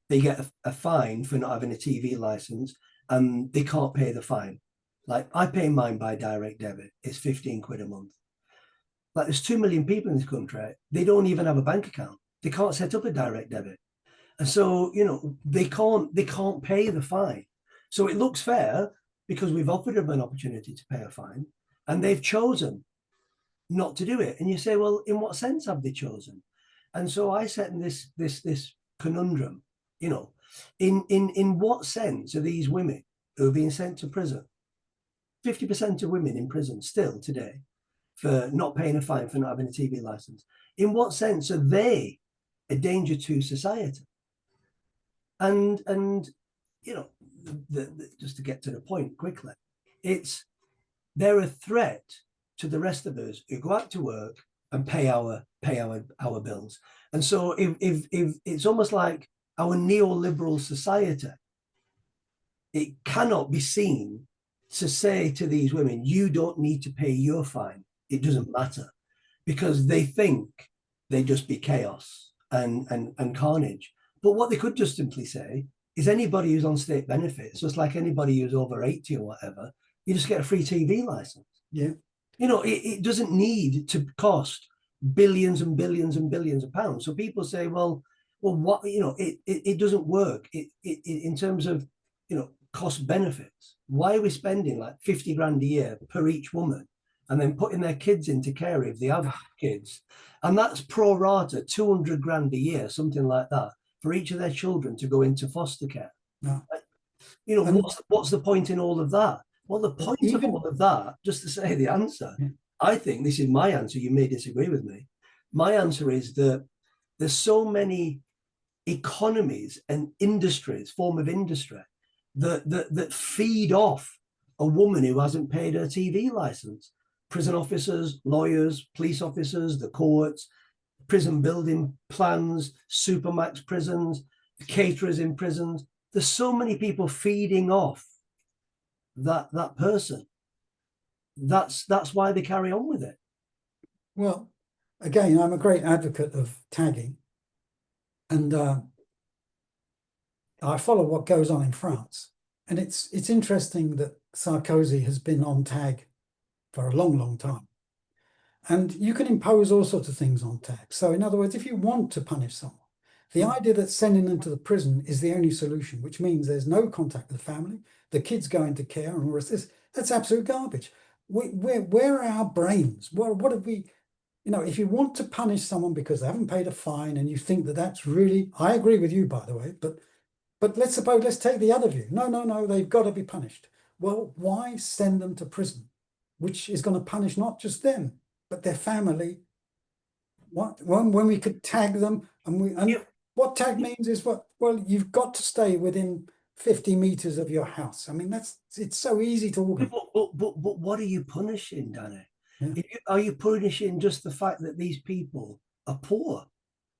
they get a fine for not having a TV license and they can't pay the fine. Like, I pay mine by direct debit. It's 15 quid a month. Like, there's 2 million people in this country. They don't even have a bank account. They can't set up a direct debit. And so, you know, they can't pay the fine. So it looks fair because we've offered them an opportunity to pay a fine and they've chosen not to do it. And you say, well, in what sense have they chosen? And so I set in this conundrum, you know, in what sense are these women who are being sent to prison, 50% of women in prison still today for not paying a fine for not having a TV license, in what sense are they a danger to society? And you know, just to get to the point quickly, they're a threat to the rest of us who go out to work and pay our bills. And so if it's almost like our neoliberal society, it cannot be seen to say to these women, you don't need to pay your fine. It doesn't matter, because they think they just be chaos and carnage. But what they could just simply say is anybody who's on state benefits, just like anybody who's over 80 or whatever, you just get a free TV license. Yeah. You know, it doesn't need to cost billions and billions and billions of pounds. So people say, well, what, you know, it doesn't work. In terms of, you know, cost benefits. Why are we spending like 50 grand a year per each woman and then putting their kids into care if they have kids? And that's pro rata 200 grand a year, something like that, for each of their children to go into foster care. No. You know, what's the point in all of that? Well, the point of all of that, just to say the answer, I think this is my answer. You may disagree with me. My answer is that there's so many economies and industries, form of industry, that feed off a woman who hasn't paid her TV license. Prison officers, lawyers, police officers, the courts, prison building plans, supermax prisons, caterers in prisons. There's so many people feeding off that person. That's why they carry on with it. Well, again, I'm a great advocate of tagging, and I follow what goes on in France, and it's interesting that Sarkozy has been on tag for a long, long time, and you can impose all sorts of things on tag. So, in other words, if you want to punish someone, the idea that sending them to the prison is the only solution, which means there's no contact with the family, the kids go into care, and all this, that's absolute garbage. Where are our brains? What have we? You know, if you want to punish someone because they haven't paid a fine, and you think that that's really, I agree with you, by the way, but let's take the other view. No, they've got to be punished. Well, why send them to prison, which is going to punish not just them, but their family? When we could tag them, what tag means is well, you've got to stay within 50 meters of your house. I mean, it's so easy to organize. But what are you punishing, Danny? Yeah. Are you punishing just the fact that these people are poor?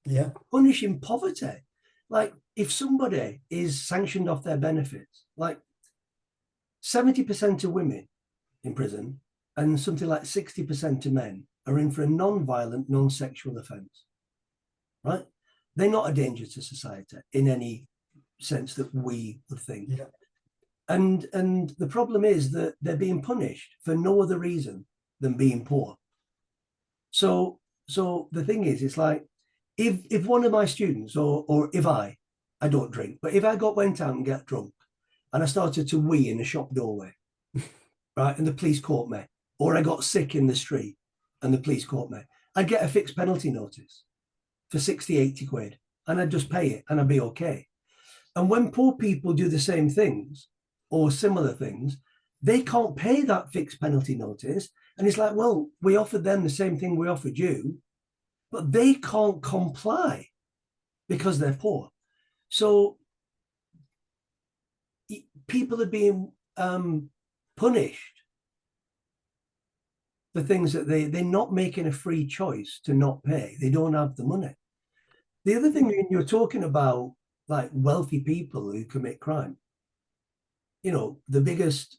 Yeah. Punishing poverty. Like if somebody is sanctioned off their benefits, like 70% of women in prison and something like 60% of men are in for a non-violent, non-sexual offence, right? They're not a danger to society in any sense that we would think. Yeah. And the problem is that they're being punished for no other reason than being poor. So the thing is, it's like if one of my students or if I don't drink, but if I went out and get drunk and I started to wee in a shop doorway, right, and the police caught me, or I got sick in the street and the police caught me, I'd get a fixed penalty notice for 60, 80 quid, and I'd just pay it and I'd be okay. And when poor people do the same things or similar things, they can't pay that fixed penalty notice. And it's like, well, we offered them the same thing we offered you, but they can't comply because they're poor. So people are being punished for things that they're not making a free choice to not pay. They don't have the money. The other thing, when you're talking about like wealthy people who commit crime, you know, the biggest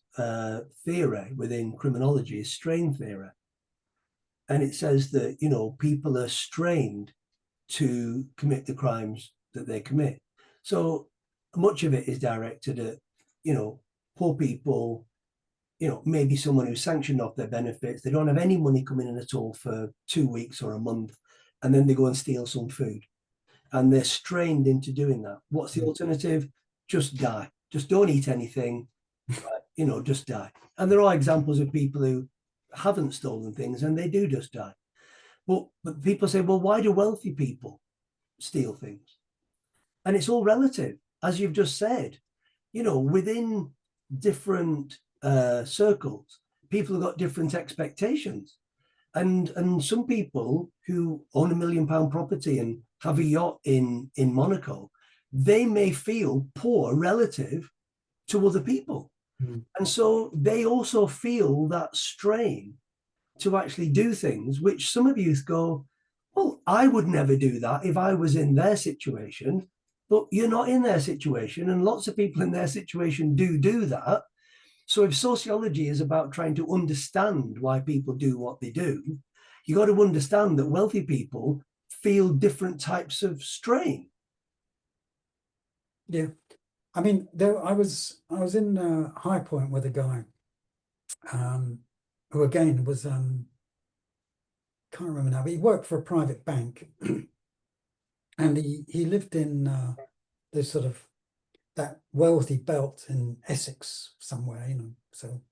theory within criminology is strain theory. And it says that, you know, people are strained to commit the crimes that they commit. So much of it is directed at, you know, poor people, you know, maybe someone who's sanctioned off their benefits. They don't have any money coming in at all for 2 weeks or a month. And then they go and steal some food. and they're strained into doing that. What's the alternative? Just die. Just don't eat anything, just die. And there are examples of people who haven't stolen things and they do just die. But people say, well, why do wealthy people steal things? And it's all relative, as you've just said. Within different circles, people have got different expectations. And some people who own £1 million property and have a yacht in Monaco, they may feel poor relative to other people. And so they also feel that strain to actually do things, which some of youth go, well, I would never do that if I was in their situation. But you're not in their situation, and lots of people in their situation do that. So if sociology is about trying to understand why people do what they do, you got to understand that wealthy people feel different types of strain. Yeah. I mean, I was in High Point with a guy who again was can't remember now, but he worked for a private bank, and he lived in this sort of that wealthy belt in Essex somewhere, So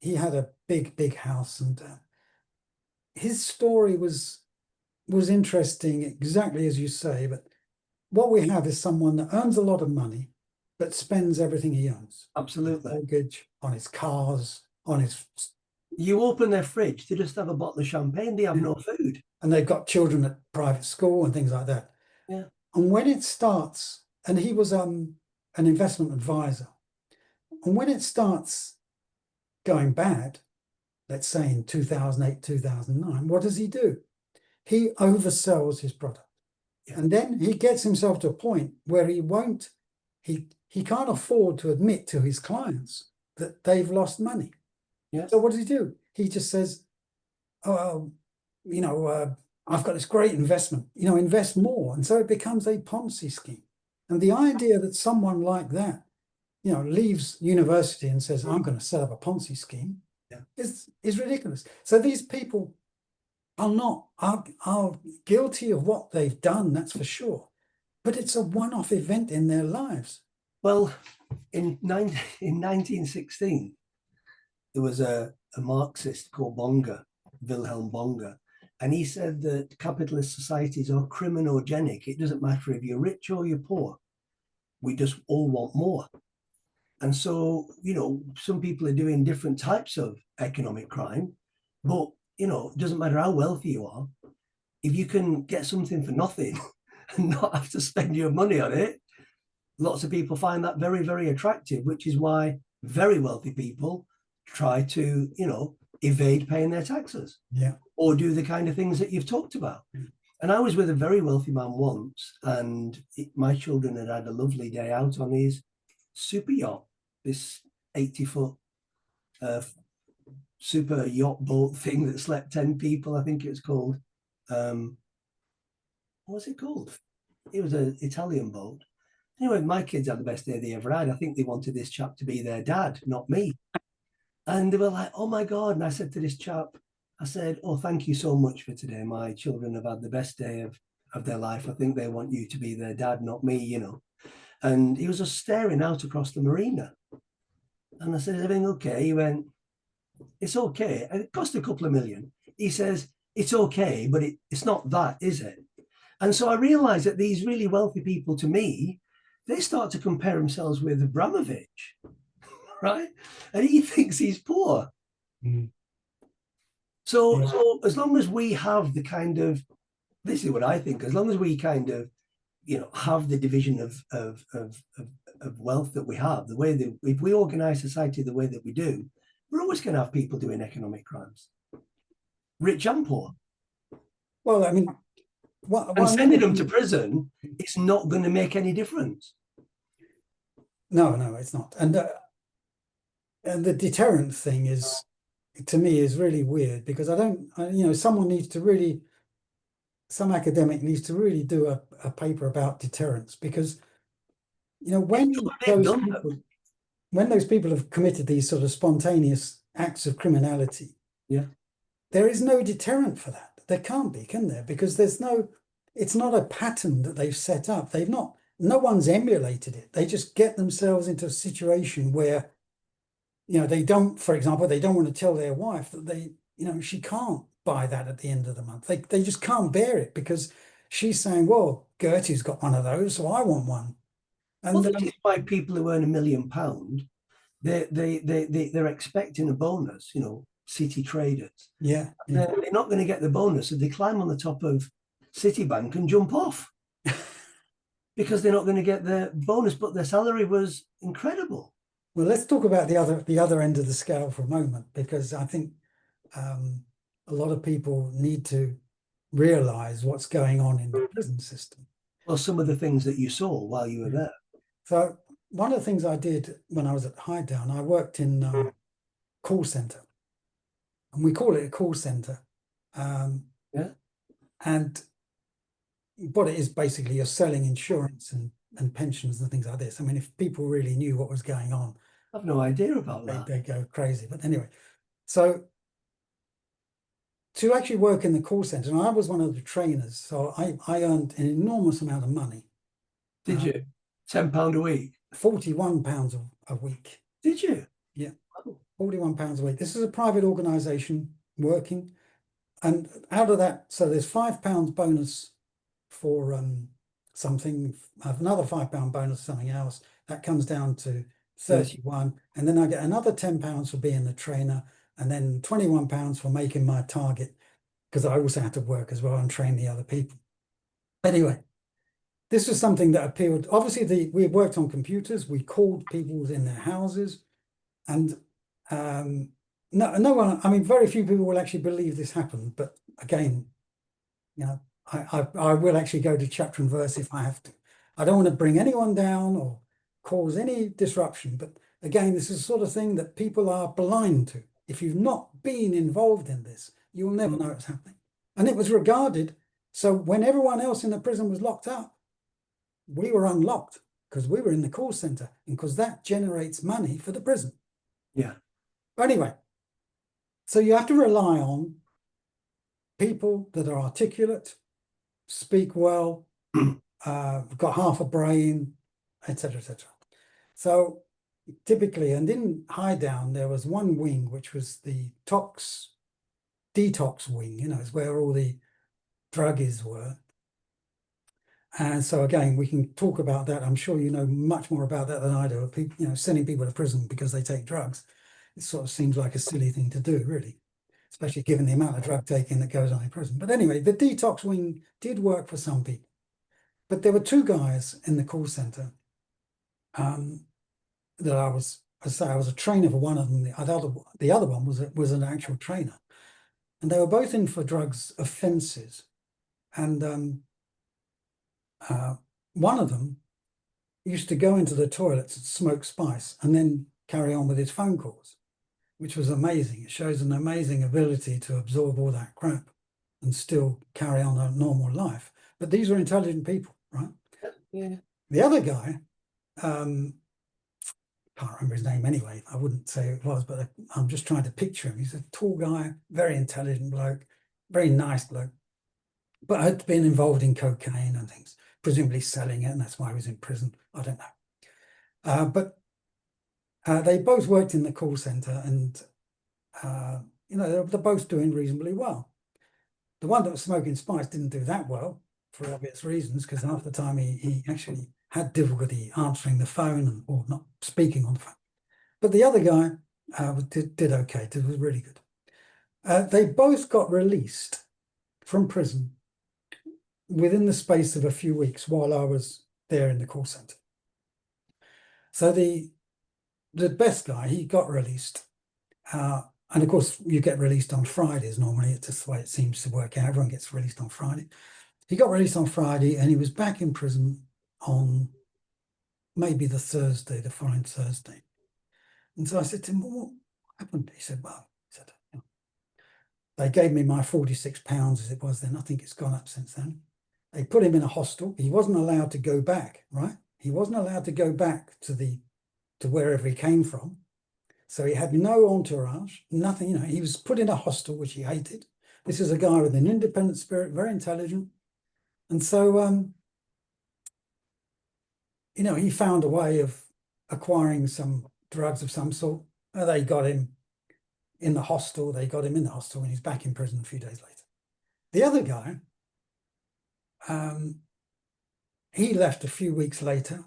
he had a big house, and his story was interesting, exactly as you say. But what we have is someone that earns a lot of money, but spends everything he owns. Absolutely. Mortgage, on his cars, on his. You open their fridge, they just have a bottle of champagne, they have no food. And they've got children at private school and things like that. Yeah. And when it starts, and he was an investment advisor, and when it starts going bad, let's say in 2008, 2009, what does he do? He oversells his product. Yeah. And then he gets himself to a point where he can't afford to admit to his clients that they've lost money. Yeah. So what does he do? He just says, I've got this great investment, invest more. And so it becomes a Ponzi scheme. And the idea that someone like that, leaves university and says, I'm going to set up a Ponzi scheme, is ridiculous. So these people are guilty of what they've done, that's for sure. But it's a one-off event in their lives. Well, in 1916, there was a Marxist called Wilhelm Bonger, and he said that capitalist societies are criminogenic. It doesn't matter if you're rich or you're poor. We just all want more. And so, some people are doing different types of economic crime, but, it doesn't matter how wealthy you are. If you can get something for nothing and not have to spend your money on it, lots of people find that very, very attractive, which is why very wealthy people try to, evade paying their taxes. Yeah. Or do the kind of things that you've talked about. And I was with a very wealthy man once, and my children had a lovely day out on his super yacht, this 80-foot super yacht boat thing that slept 10 people, I think it was called. What was it called? It was an Italian boat. Anyway, my kids had the best day they ever had. I think they wanted this chap to be their dad, not me. And they were like, oh my God. And I said to this chap, I said, oh, thank you so much for today. My children have had the best day of their life. I think they want you to be their dad, not me, And he was just staring out across the marina. And I said, is everything okay? He went, it's okay. And it cost a couple of million. He says, it's okay, but it's not that, is it? And so I realized that these really wealthy people, to me, they start to compare themselves with Abramovich, right? And he thinks he's poor. So as long as we have the kind of, this is what I think, as long as we kind of, have the division of wealth that we have, the way that if we organize society the way that we do, we're always going to have people doing economic crimes, rich and poor. Well, I mean, and sending them to prison, it's not going to make any difference. No, it's not. And the deterrent thing is, to me, is really weird, because some academic needs to really do a paper about deterrence, because, when those people have committed these sort of spontaneous acts of criminality, there is no deterrent for that. There can't be, can there? Because there's no it's not a pattern that they've set up. They've not, no one's emulated it. They just get themselves into a situation where, you know, they don't, for example, they don't want to tell their wife that they, you know, she can't buy that at the end of the month. They just can't bear it because she's saying, well, Gertie's got one of those, so I want one. Well, And that is why people who earn £1 million, they're expecting a bonus, you know, city traders. yeah. They're not going to get the bonus, so they climb on the top of Citibank and jump off because they're not going to get the bonus, but their salary was incredible. Well, let's talk about the other end of the scale for a moment, because I think a lot of people need to realize what's going on in the prison system. Well, some of the things that you saw while you were there. So one of the things I did when I was at Highdown, I worked in call center, and we call it a call center. Yeah. And what it is basically, you're selling insurance and pensions and things like this. I mean, if people really knew what was going on, I've no idea about that. they go crazy. But anyway, so to actually work in the call center, and I was one of the trainers, so I earned an enormous amount of money. Did you? £10 a week? £41 a week. Did you? Yeah, £41 a week. This is a private organization working. And out of that, so there's £5 bonus for something, another £5 bonus for something else. That comes down to 31. And then I get another £10 for being the trainer, and then £21 for making my target, because I also had to work as well and train the other people. Anyway, this was something that appealed. Obviously, we worked on computers. We called people in their houses, and no one. I mean, very few people will actually believe this happened. But again, you know, I will actually go to chapter and verse if I have to. I don't want to bring anyone down or cause any disruption. But again, this is the sort of thing that people are blind to. If you've not been involved in this, you'll never know it's happening. And it was regarded. So when everyone else in the prison was locked up, we were unlocked because we were in the call center, and because that generates money for the prison. Yeah. But anyway, so you have to rely on people that are articulate, speak well, got half a brain, etc., etc. So typically, and in Highdown, there was one wing, which was the detox wing, you know, is where all the druggies were. And so again, we can talk about that. I'm sure you know much more about that than I do. People, you know, sending people to prison because they take drugs. It sort of seems like a silly thing to do, really, especially given the amount of drug taking that goes on in prison. But anyway, the detox wing did work for some people. But there were two guys in the call center that I was a trainer for one of them. The other one was an actual trainer. And they were both in for drugs offenses. And one of them used to go into the toilets and smoke spice and then carry on with his phone calls, which was amazing. It shows an amazing ability to absorb all that crap and still carry on a normal life. But these were intelligent people, right? Yeah. The other guy, can't remember his name anyway. I wouldn't say it was, but I'm just trying to picture him. He's a tall guy, very intelligent bloke, very nice bloke, but had been involved in cocaine and things, presumably selling it, and that's why he was in prison. I don't know. But they both worked in the call center, and you know, they're both doing reasonably well. The one that was smoking spice didn't do that well for obvious reasons, because half the time he actually had difficulty answering the phone or not speaking on the phone. But the other guy did okay, was really good. They both got released from prison within the space of a few weeks while I was there in the call center. So the best guy, he got released. And of course, you get released on Fridays normally. It's just the way it seems to work out. Everyone gets released on Friday. He got released on Friday, and he was back in prison on maybe the following Thursday. And so I said to him, well, what happened? He said, well, they gave me my £46 as it was then. I think it's gone up since then. They put him in a hostel. He wasn't allowed to go back, right? He wasn't allowed to go back to wherever he came from. So he had no entourage, nothing, you know, he was put in a hostel, which he hated. This is a guy with an independent spirit, very intelligent. And so, he found a way of acquiring some drugs of some sort. They got him in the hostel. They got him in the hostel, and he's back in prison a few days later. The other guy, he left a few weeks later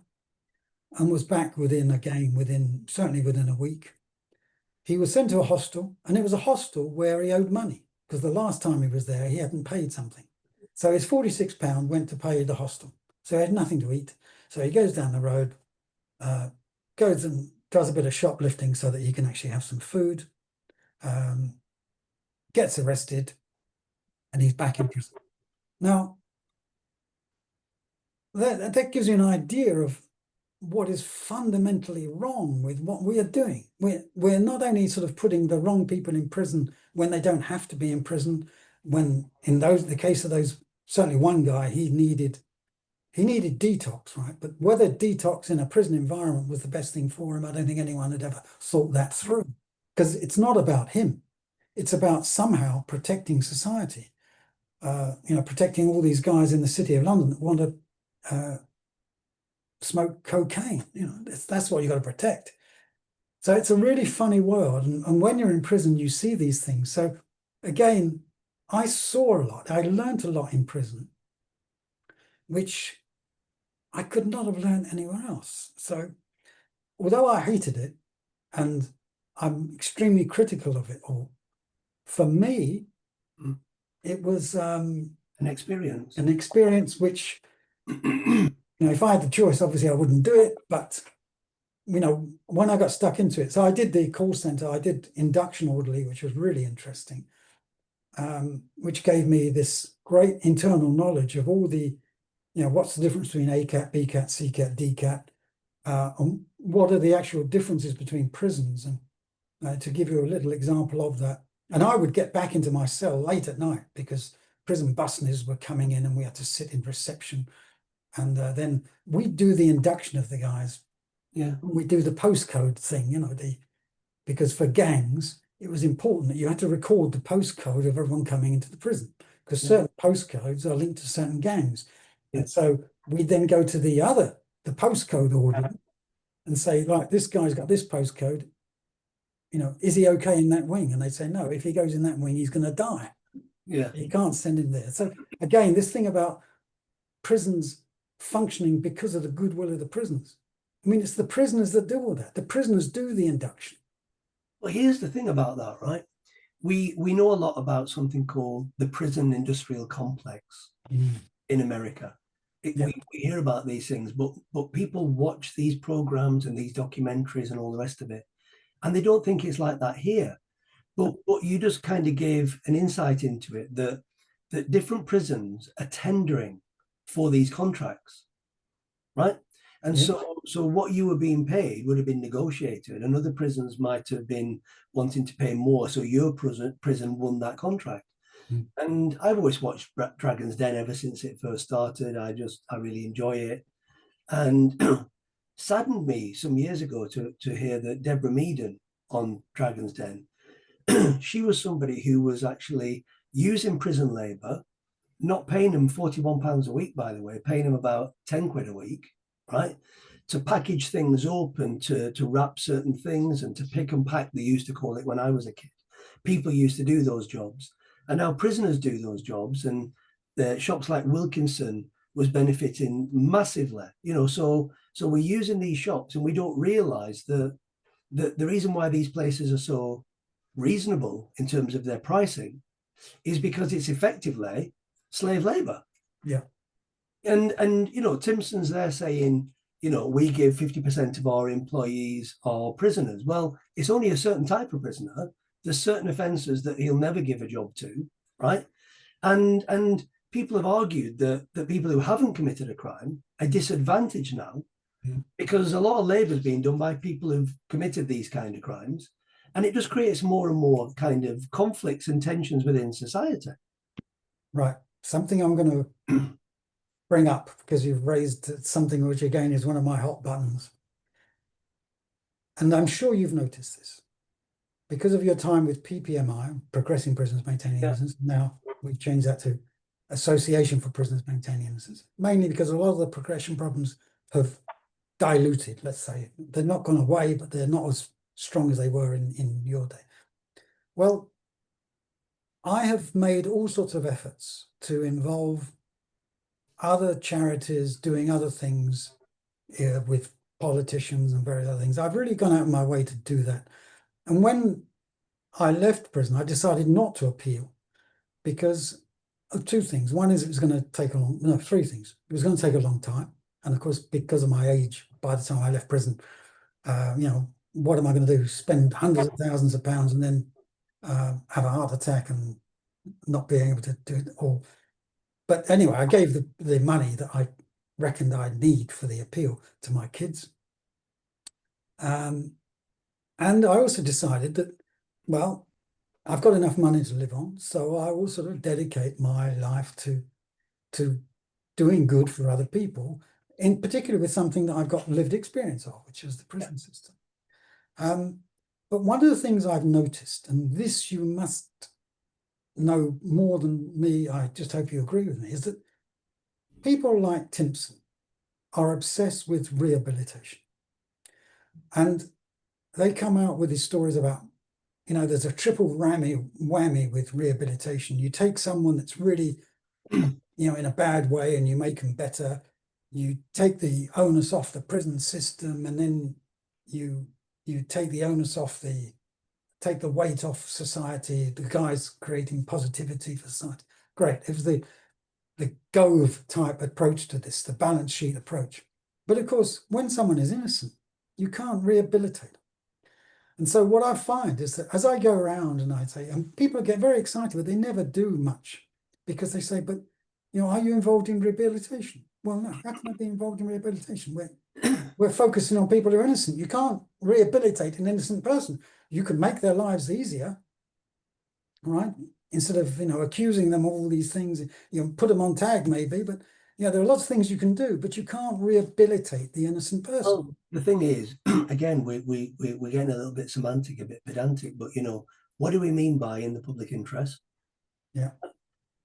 and was back certainly within a week. He was sent to a hostel, and it was a hostel where he owed money, because the last time he was there, he hadn't paid something. So his £46 went to pay the hostel. So he had nothing to eat. So he goes down the road, goes and does a bit of shoplifting so that he can actually have some food, gets arrested, and he's back in prison. Now, that gives you an idea of what is fundamentally wrong with what we are doing. We're not only sort of putting the wrong people in prison when they don't have to be in prison, when in the case of those, certainly one guy, he needed detox, right? But whether detox in a prison environment was the best thing for him, I don't think anyone had ever thought that through, because it's not about him. It's about somehow protecting society, protecting all these guys in the city of London that want to smoke cocaine. That's what you got to protect. So it's a really funny world. And when you're in prison, you see these things. So again, I saw a lot. I learned a lot in prison, which I could not have learned anywhere else. So although I hated it, and I'm extremely critical of it all, for me, it was an experience. An experience which, if I had the choice, obviously I wouldn't do it. But, when I got stuck into it, so I did the call center, I did induction orderly, which was really interesting, which gave me this great internal knowledge of all the, what's the difference between ACAT, BCAT, CCAT, DCAT, and what are the actual differences between prisons. And to give you a little example of that, and I would get back into my cell late at night because prison busness were coming in and we had to sit in reception. And then we do the induction of the guys. Yeah. We do the postcode thing, because for gangs, it was important that you had to record the postcode of everyone coming into the prison, because certain postcodes are linked to certain gangs. Yeah. And so we then go to the postcode order and say, right, this guy's got this postcode. Is he okay in that wing? And they say, no, if he goes in that wing, he's going to die. Yeah. You can't send him there. So again, this thing about prisons functioning because of the goodwill of the prisoners. I mean, it's the prisoners that do all that. The prisoners do the induction. Well, here's the thing about that, right? We know a lot about something called the prison industrial complex in America. We hear about these things, but people watch these programs and these documentaries and all the rest of it, and they don't think it's like that here. But you just kind of gave an insight into it, that different prisons are tendering for these contracts, right? And so what you were being paid would have been negotiated, and other prisons might have been wanting to pay more. So your prison won that contract. And I've always watched Dragon's Den ever since it first started. I really enjoy it. And saddened me some years ago to hear that Deborah Meaden on Dragon's Den, she was somebody who was actually using prison labor, not paying them £41 a week, by the way, paying them about 10 quid a week, right? To package things up and to wrap certain things and to pick and pack, they used to call it when I was a kid. People used to do those jobs. And now prisoners do those jobs, and the shops like Wilkinson was benefiting massively, so we're using these shops and we don't realize that the reason why these places are so reasonable in terms of their pricing is because it's effectively slave labor. Yeah. And Timson's there saying, we give 50% of our employees are prisoners. Well, it's only a certain type of prisoner. There's certain offences that he'll never give a job to, right? And people have argued that people who haven't committed a crime are disadvantaged now because a lot of labour is being done by people who've committed these kind of crimes. And it just creates more and more kind of conflicts and tensions within society. Right. Something I'm going to bring up, because you've raised something which again is one of my hot buttons. And I'm sure you've noticed this. Because of your time with PPMI, Progressing Prisoners Maintaining Innocence, now we've changed that to Association for Prisoners Maintaining Innocence, mainly because a lot of the progression problems have diluted, let's say. They're not gone away, but they're not as strong as they were in your day. Well, I have made all sorts of efforts to involve other charities doing other things with politicians and various other things. I've really gone out of my way to do that. And when I left prison, I decided not to appeal because of two things. One is it was going to take a long, no, three things. It was going to take a long time. And of course, because of my age, by the time I left prison, you know, what am I going to do? Spend hundreds of thousands of pounds and then have a heart attack and not being able to do it all. But anyway, I gave the money that I reckoned I'd need for the appeal to my kids. And I also decided that, well, I've got enough money to live on, so I will sort of dedicate my life to doing good for other people, in particular with something that I've got lived experience of, which is the prison system. But one of the things I've noticed, and this you must know more than me, I just hope you agree with me, is that people like Timpson are obsessed with rehabilitation. And they come out with these stories about, you know, there's a triple whammy with rehabilitation. You take someone that's really, you know, in a bad way and you make them better. You take the onus off the prison system, and then you take the onus off take the weight off society. The guy's creating positivity for society. Great. It was the Gove type approach to this, the balance sheet approach. But of course, when someone is innocent, you can't rehabilitate them. And so what I find is that as I go around and I say, and people get very excited, but they never do much because they say, but, you know, are you involved in rehabilitation? Well, no, how can I be involved in rehabilitation? We're focusing on people who are innocent. You can't rehabilitate an innocent person. You can make their lives easier, right? Instead of, you know, accusing them of all these things, you know, put them on tag maybe, but, you know, there are lots of things you can do, but you can't rehabilitate the innocent person. Well, the thing is, again, we're getting a little bit semantic, a bit pedantic, but, you know, what do we mean by in the public interest? Yeah.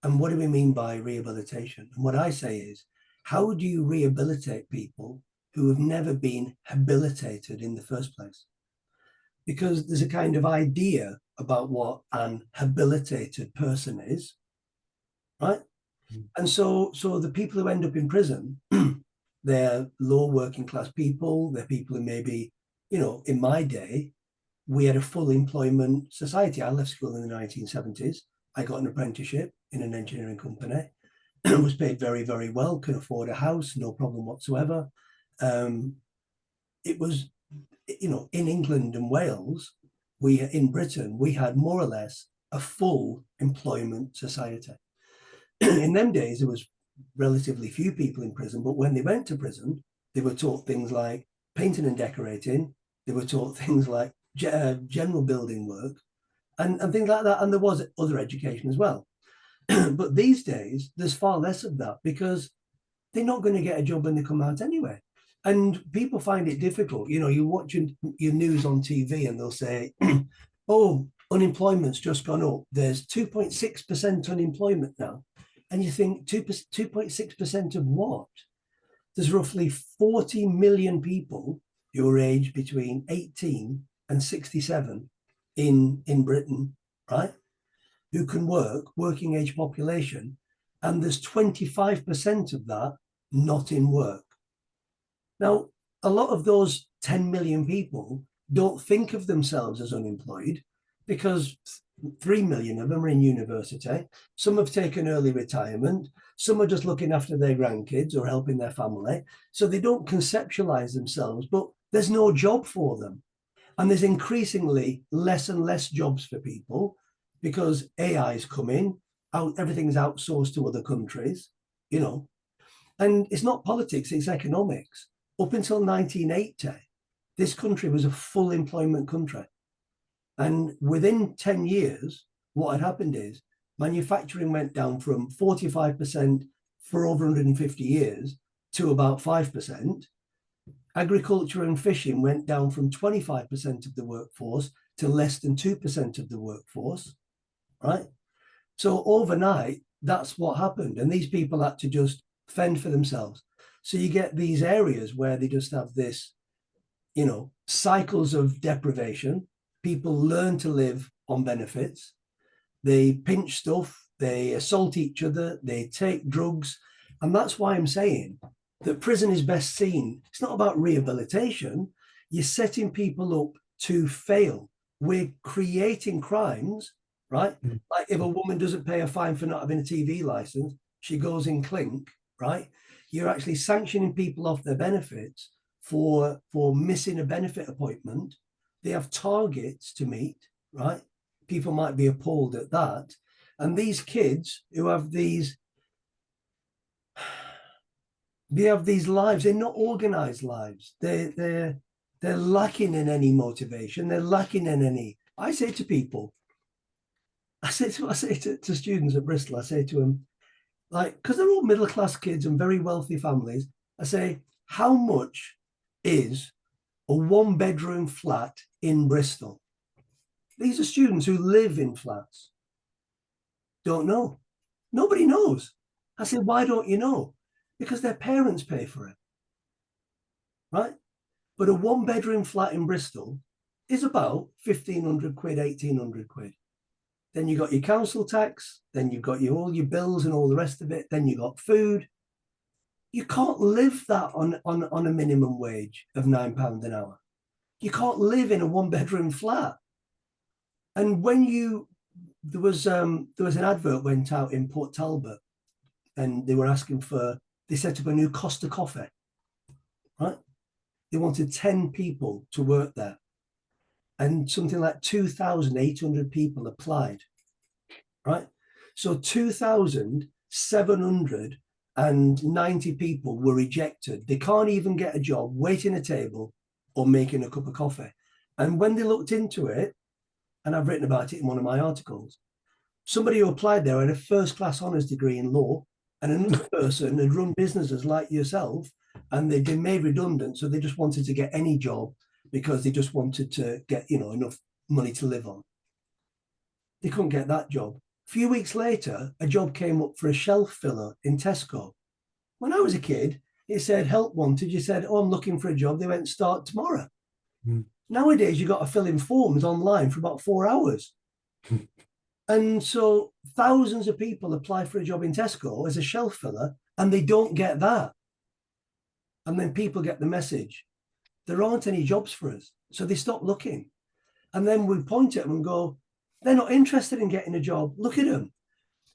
And what do we mean by rehabilitation? And what I say is, how do you rehabilitate people who have never been habilitated in the first place? Because there's a kind of idea about what an habilitated person is, right? And so the people who end up in prison, they're low working class people. They're people who maybe, you know, in my day, we had a full employment society. I left school in the 1970s. I got an apprenticeship in an engineering company, was paid very, very well, could afford a house, no problem whatsoever. It was, you know, in England and Wales, in Britain, we had more or less a full employment society. In them days, there was relatively few people in prison, but when they went to prison, they were taught things like painting and decorating. They were taught things like general building work and things like that. And there was other education as well. But these days, there's far less of that because they're not going to get a job when they come out anyway. And people find it difficult. You know, you watch your news on TV and they'll say, oh, unemployment's just gone up. There's 2.6% unemployment now. And you think 2.6% of what? There's roughly 40 million people who are aged between 18 and 67 in Britain, right? Who can work, working age population. And there's 25% of that not in work. Now, a lot of those 10 million people don't think of themselves as unemployed because 3 million of them are in university. Some have taken early retirement. Some are just looking after their grandkids or helping their family. So they don't conceptualize themselves, but there's no job for them. And there's increasingly less and less jobs for people because AI is coming out, everything's outsourced to other countries, you know. And it's not politics, it's economics. Up until 1980, this country was a full employment country. And within 10 years, what had happened is manufacturing went down from 45% for over 150 years to about 5%. Agriculture and fishing went down from 25% of the workforce to less than 2% of the workforce, right? So overnight, that's what happened. And these people had to just fend for themselves. So you get these areas where they just have this, you know, cycles of deprivation. People learn to live on benefits. They pinch stuff, they assault each other, they take drugs. And that's why I'm saying that prison is best seen. It's not about rehabilitation. You're setting people up to fail. We're creating crimes, right? Like if a woman doesn't pay a fine for not having a TV license, she goes in clink, right? You're actually sanctioning people off their benefits for missing a benefit appointment. They have targets to meet, right? People might be appalled at that. And these kids who have these, they have these lives, they're not organized lives. They're lacking in any motivation. They're lacking in any. I say to people, I say to students at Bristol, I say to them, like, because they're all middle class kids and very wealthy families, I say, how much is a 1-bedroom flat in Bristol? These are students who live in flats. Don't know. Nobody knows. I said, why don't you know? Because their parents pay for it, right? But a 1-bedroom flat in Bristol is about 1,500 quid, 1,800 quid. Then you got your council tax, then you've got all your bills and all the rest of it. Then you got food. You can't live that on a minimum wage of £9 an hour. You can't live in a 1-bedroom flat. And when there was an advert went out in Port Talbot, and they were asking they set up a new Costa Coffee, right? They wanted 10 people to work there, and something like 2,800 people applied, right? So 2,790 people were rejected. They can't even get a job waiting a table or making a cup of coffee. And when they looked into it, and I've written about it in one of my articles, somebody who applied there had a first-class honours degree in law, and another person had run businesses like yourself, and they'd been made redundant, so they just wanted to get any job because they just wanted to get, you know, enough money to live on. They couldn't get that job. A few weeks later, a job came up for a shelf filler in Tesco. When I was a kid, it said help wanted. You said, oh, I'm looking for a job. They went, start tomorrow. Nowadays, you've got to fill in forms online for about 4 hours. And so thousands of people apply for a job in Tesco as a shelf filler, and they don't get that. And then people get the message, there aren't any jobs for us. So they stop looking. And then we point at them and go, they're not interested in getting a job. Look at them.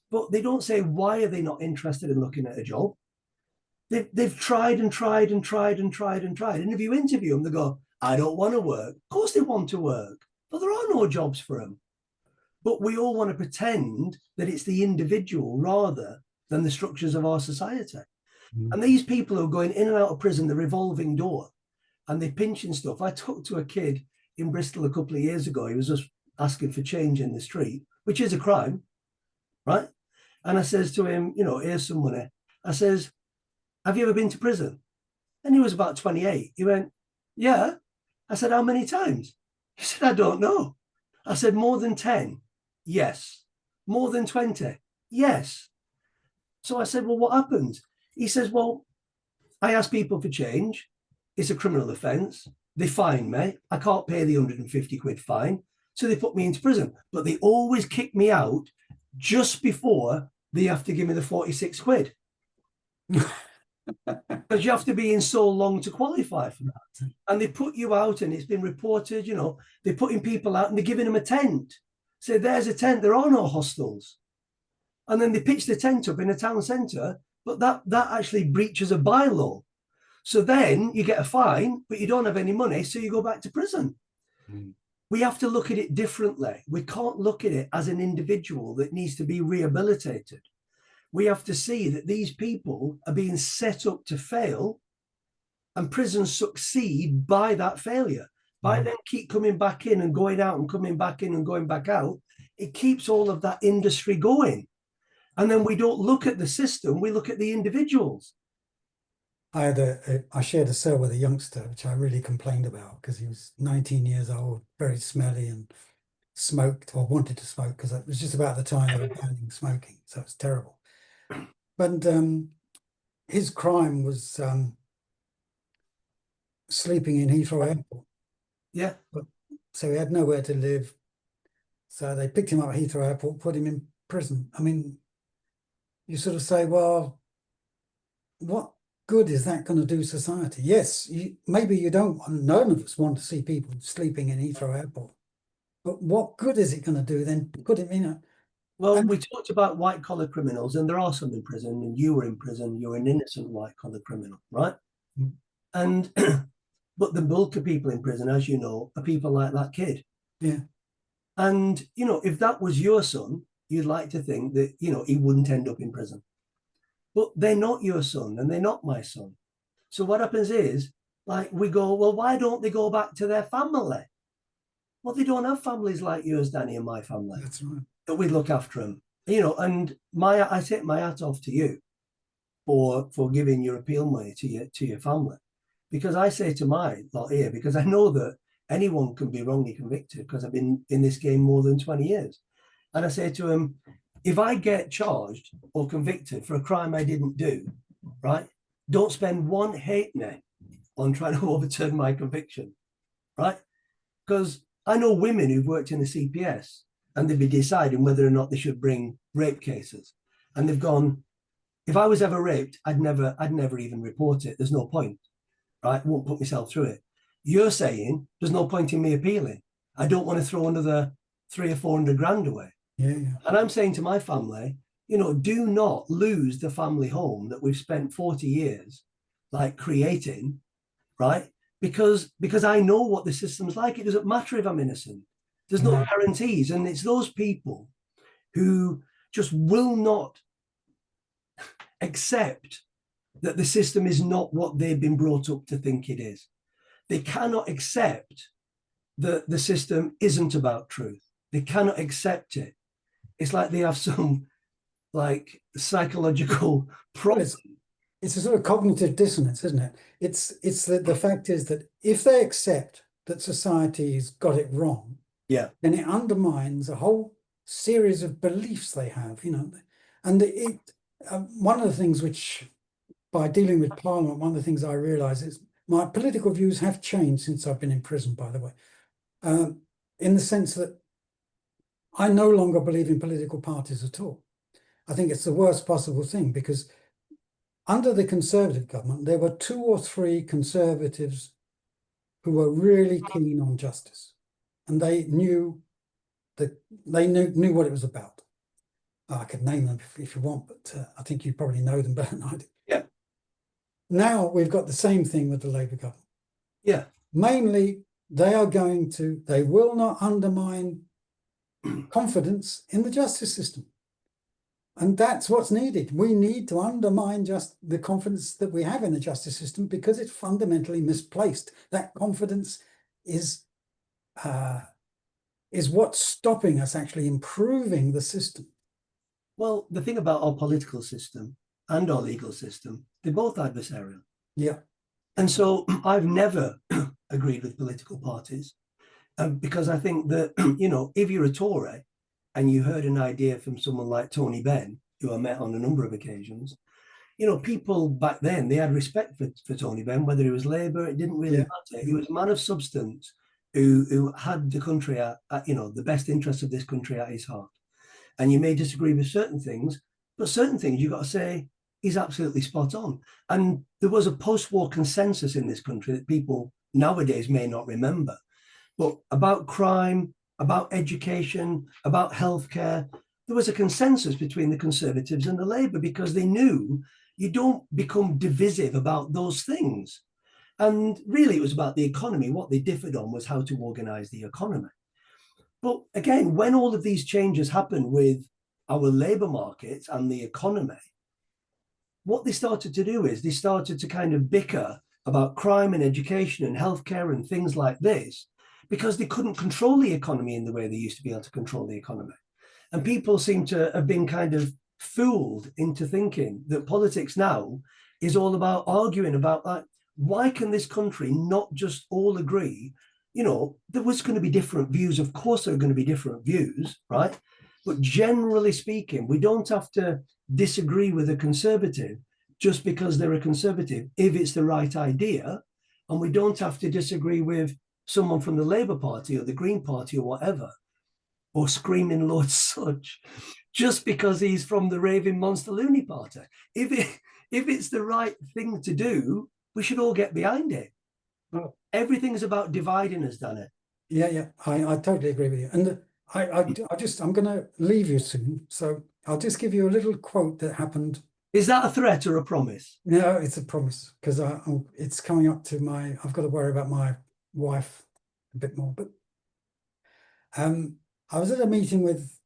But they don't say, why are they not interested in looking at a job? They've tried and tried and tried and tried and tried. And if you interview them, they go, I don't want to work. Of course they want to work, but there are no jobs for them. But we all want to pretend that it's the individual rather than the structures of our society. And these people who are going in and out of prison, the revolving door, and they're pinching stuff. I talked to a kid in Bristol a couple of years ago. He was just asking for change in the street, which is a crime, right? And I says to him, you know, here's some money. I says, have you ever been to prison? And he was about 28. He went, yeah. I said, how many times? He said, I don't know. I said, more than 10? Yes. More than 20? Yes. So I said, well, what happens? He says, well, I ask people for change. It's a criminal offence. They fine me. I can't pay the 150 quid fine. So they put me into prison. But they always kick me out just before they have to give me the 46 quid. Because you have to be in so long to qualify for that. And they put you out, and it's been reported, you know, they're putting people out and they're giving them a tent. Say, there's a tent. There are no hostels. And then they pitch the tent up in a town centre, but that actually breaches a bylaw. So then you get a fine, but you don't have any money, so you go back to prison. We have to look at it differently. We can't look at it as an individual that needs to be rehabilitated. We have to see that these people are being set up to fail, and prisons succeed by that failure. By them keep coming back in and going out and coming back in and going back out, it keeps all of that industry going. And then we don't look at the system, we look at the individuals. I shared a cell with a youngster, which I really complained about because he was 19 years old, very smelly and smoked or wanted to smoke, because it was just about the time they were banning smoking. So it's terrible. But his crime was sleeping in Heathrow Airport. Yeah. So he had nowhere to live. So they picked him up at Heathrow Airport, put him in prison. I mean, you sort of say, well, what good is that going to do society? Yes, maybe you don't want, none of us want to see people sleeping in Heathrow Airport. But what good is it going to do then? Put him in a... Well, we talked about white collar criminals, and there are some in prison, and you were in prison, you're an innocent white collar criminal, right? Mm. And but the bulk of people in prison, as you know, are people like that kid. Yeah. And, you know, if that was your son, you'd like to think that, you know, he wouldn't end up in prison. But they're not your son and they're not my son. So what happens is, like, we go, well, why don't they go back to their family? Well, they don't have families like yours, Danny, and my family. That's right. That we look after them, you know. And I take my hat off to you for giving your appeal money to your family, because I say to my lot here, because I know that anyone can be wrongly convicted, because I've been in this game more than 20 years, and I say to him, if I get charged or convicted for a crime I didn't do, right, don't spend one halfpenny on trying to overturn my conviction, right? Because I know women who've worked in the CPS and they've been deciding whether or not they should bring rape cases. And they've gone, if I was ever raped, I'd never even report it. There's no point, right? I won't put myself through it. You're saying there's no point in me appealing. I don't want to throw another 300 or 400 grand away. Yeah. And I'm saying to my family, you know, do not lose the family home that we've spent 40 years like creating, right? Because I know what the system's like. It doesn't matter if I'm innocent. There's no guarantees. And it's those people who just will not accept that the system is not what they've been brought up to think it is. They cannot accept that the system isn't about truth. They cannot accept it. It's like they have some like psychological problem. It's a sort of cognitive dissonance, isn't it? It's the fact is that if they accept that society's got it wrong, yeah, then it undermines a whole series of beliefs they have, you know. And one of the things which, by dealing with Parliament, one of the things I realise is my political views have changed since I've been in prison, by the way, in the sense that I no longer believe in political parties at all. I think it's the worst possible thing, because under the Conservative government, there were 2 or 3 Conservatives who were really keen on justice, and they knew what it was about. I could name them if you want, but I think you probably know them better than I do. Yeah. Now we've got the same thing with the Labour government. Yeah. Mainly, they will not undermine confidence in the justice system. And that's what's needed. We need to undermine just the confidence that we have in the justice system, because it's fundamentally misplaced. That confidence is what's stopping us actually improving the system. Well, the thing about our political system and our legal system, they're both adversarial. Yeah. And so I've never agreed with political parties, because I think that, you know, if you're a Tory and you heard an idea from someone like Tony Benn, who I met on a number of occasions, you know, people back then, they had respect for Tony Benn, whether he was Labour, it didn't really matter. He was a man of substance who had the country at, you know, the best interests of this country at his heart. And you may disagree with certain things, but certain things you've got to say he's absolutely spot on. And there was a post-war consensus in this country that people nowadays may not remember, but about crime, about education, about healthcare, there was a consensus between the Conservatives and the Labour, because they knew you don't become divisive about those things. And really, it was about the economy. What they differed on was how to organise the economy. But again, when all of these changes happened with our labour market and the economy, what they started to do is they started to kind of bicker about crime and education and healthcare and things like this, because they couldn't control the economy in the way they used to be able to control the economy. And people seem to have been kind of fooled into thinking that politics now is all about arguing about, like, why can this country not just all agree, you know, there was going to be different views. Of course, there are going to be different views, right? But generally speaking, we don't have to disagree with a conservative just because they're a conservative, if it's the right idea. And we don't have to disagree with someone from the Labour Party or the Green Party or whatever, or Screaming Lord Such, just because he's from the Raving Monster Loony Party. If it's the right thing to do, we should all get behind it. Oh. Everything's about dividing us, Danny. Yeah, I totally agree with you. And I'm going to leave you soon, so I'll just give you a little quote that happened. Is that a threat or a promise? No, it's a promise, because it's coming up to I've got to worry about my wife a bit more. But I was at a meeting with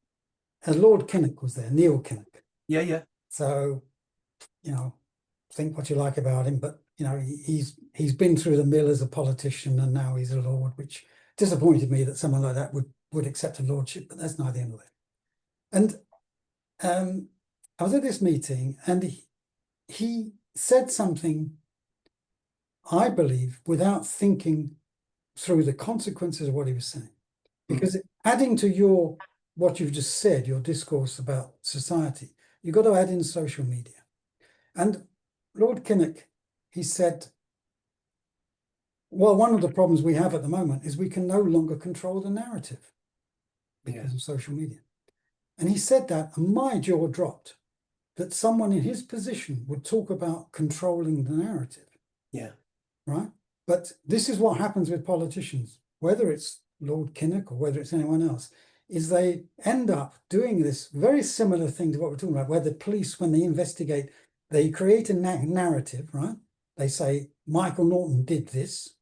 Lord Kinnock was there, Neil Kinnock. Yeah. So, you know, think what you like about him, but you know, he's been through the mill as a politician, and now he's a lord, which disappointed me that someone like that would accept a lordship, but that's neither here nor there. And I was at this meeting, and he said something, I believe, without thinking through the consequences of what he was saying. Because adding to what you've just said, your discourse about society, you've got to add in social media. And Lord Kinnock, he said, well, one of the problems we have at the moment is we can no longer control the narrative because of social media. And he said that, and my jaw dropped, that someone in his position would talk about controlling the narrative. Yeah. Right? But this is what happens with politicians, whether it's Lord Kinnock or whether it's anyone else, is they end up doing this very similar thing to what we're talking about, where the police, when they investigate, they create a narrative, right? They say, Michael Naughton did this.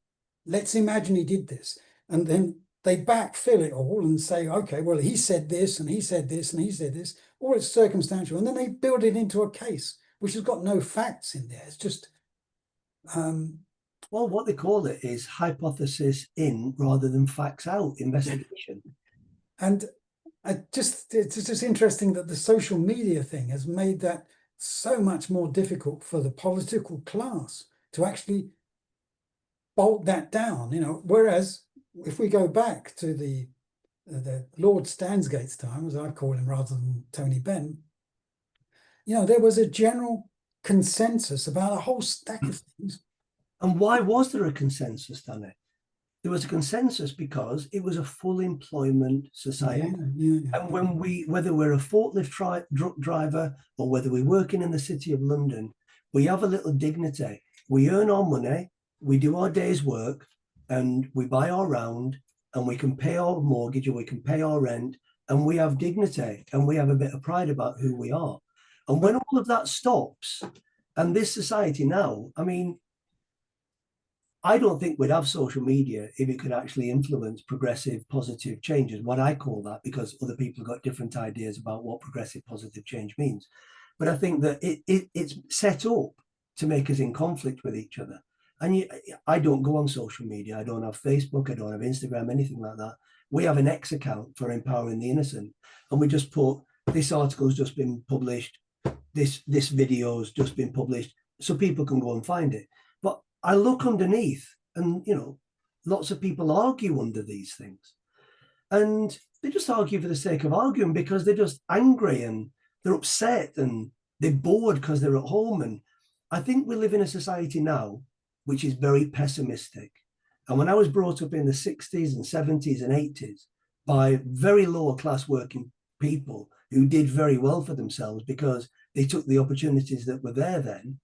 Let's imagine he did this. And then they backfill it all and say, okay, well, he said this, and he said this, and he said this, or it's circumstantial. And then they build it into a case, which has got no facts in there. It's just... well, what they call it is hypothesis in rather than facts out investigation. And it's just interesting that the social media thing has made that so much more difficult for the political class to actually bolt that down, you know. Whereas if we go back to the Lord Stansgate's time, as I call him rather than Tony Benn, you know, there was a general consensus about a whole stack of things. And why was there a consensus, Danny? There was a consensus because it was a full employment society. Yeah. And whether we're a forklift truck driver or whether we're working in the City of London, we have a little dignity. We earn our money, we do our day's work, and we buy our round, and we can pay our mortgage, or we can pay our rent, and we have dignity, and we have a bit of pride about who we are. And when all of that stops, and this society now, I mean, I don't think we'd have social media if it could actually influence progressive, positive changes, what I call that, because other people have got different ideas about what progressive, positive change means. But I think that it's set up to make us in conflict with each other. And I don't go on social media. I don't have Facebook. I don't have Instagram, anything like that. We have an X account for Empowering the Innocent. And we just put, this article's just been published. This video's just been published, so people can go and find it. But I look underneath, and you know, lots of people argue under these things, and they just argue for the sake of arguing because they're just angry and they're upset and they're bored because they're at home. And I think we live in a society now which is very pessimistic. And when I was brought up in the 60s and 70s and 80s by very lower class working people who did very well for themselves because they took the opportunities that were there then,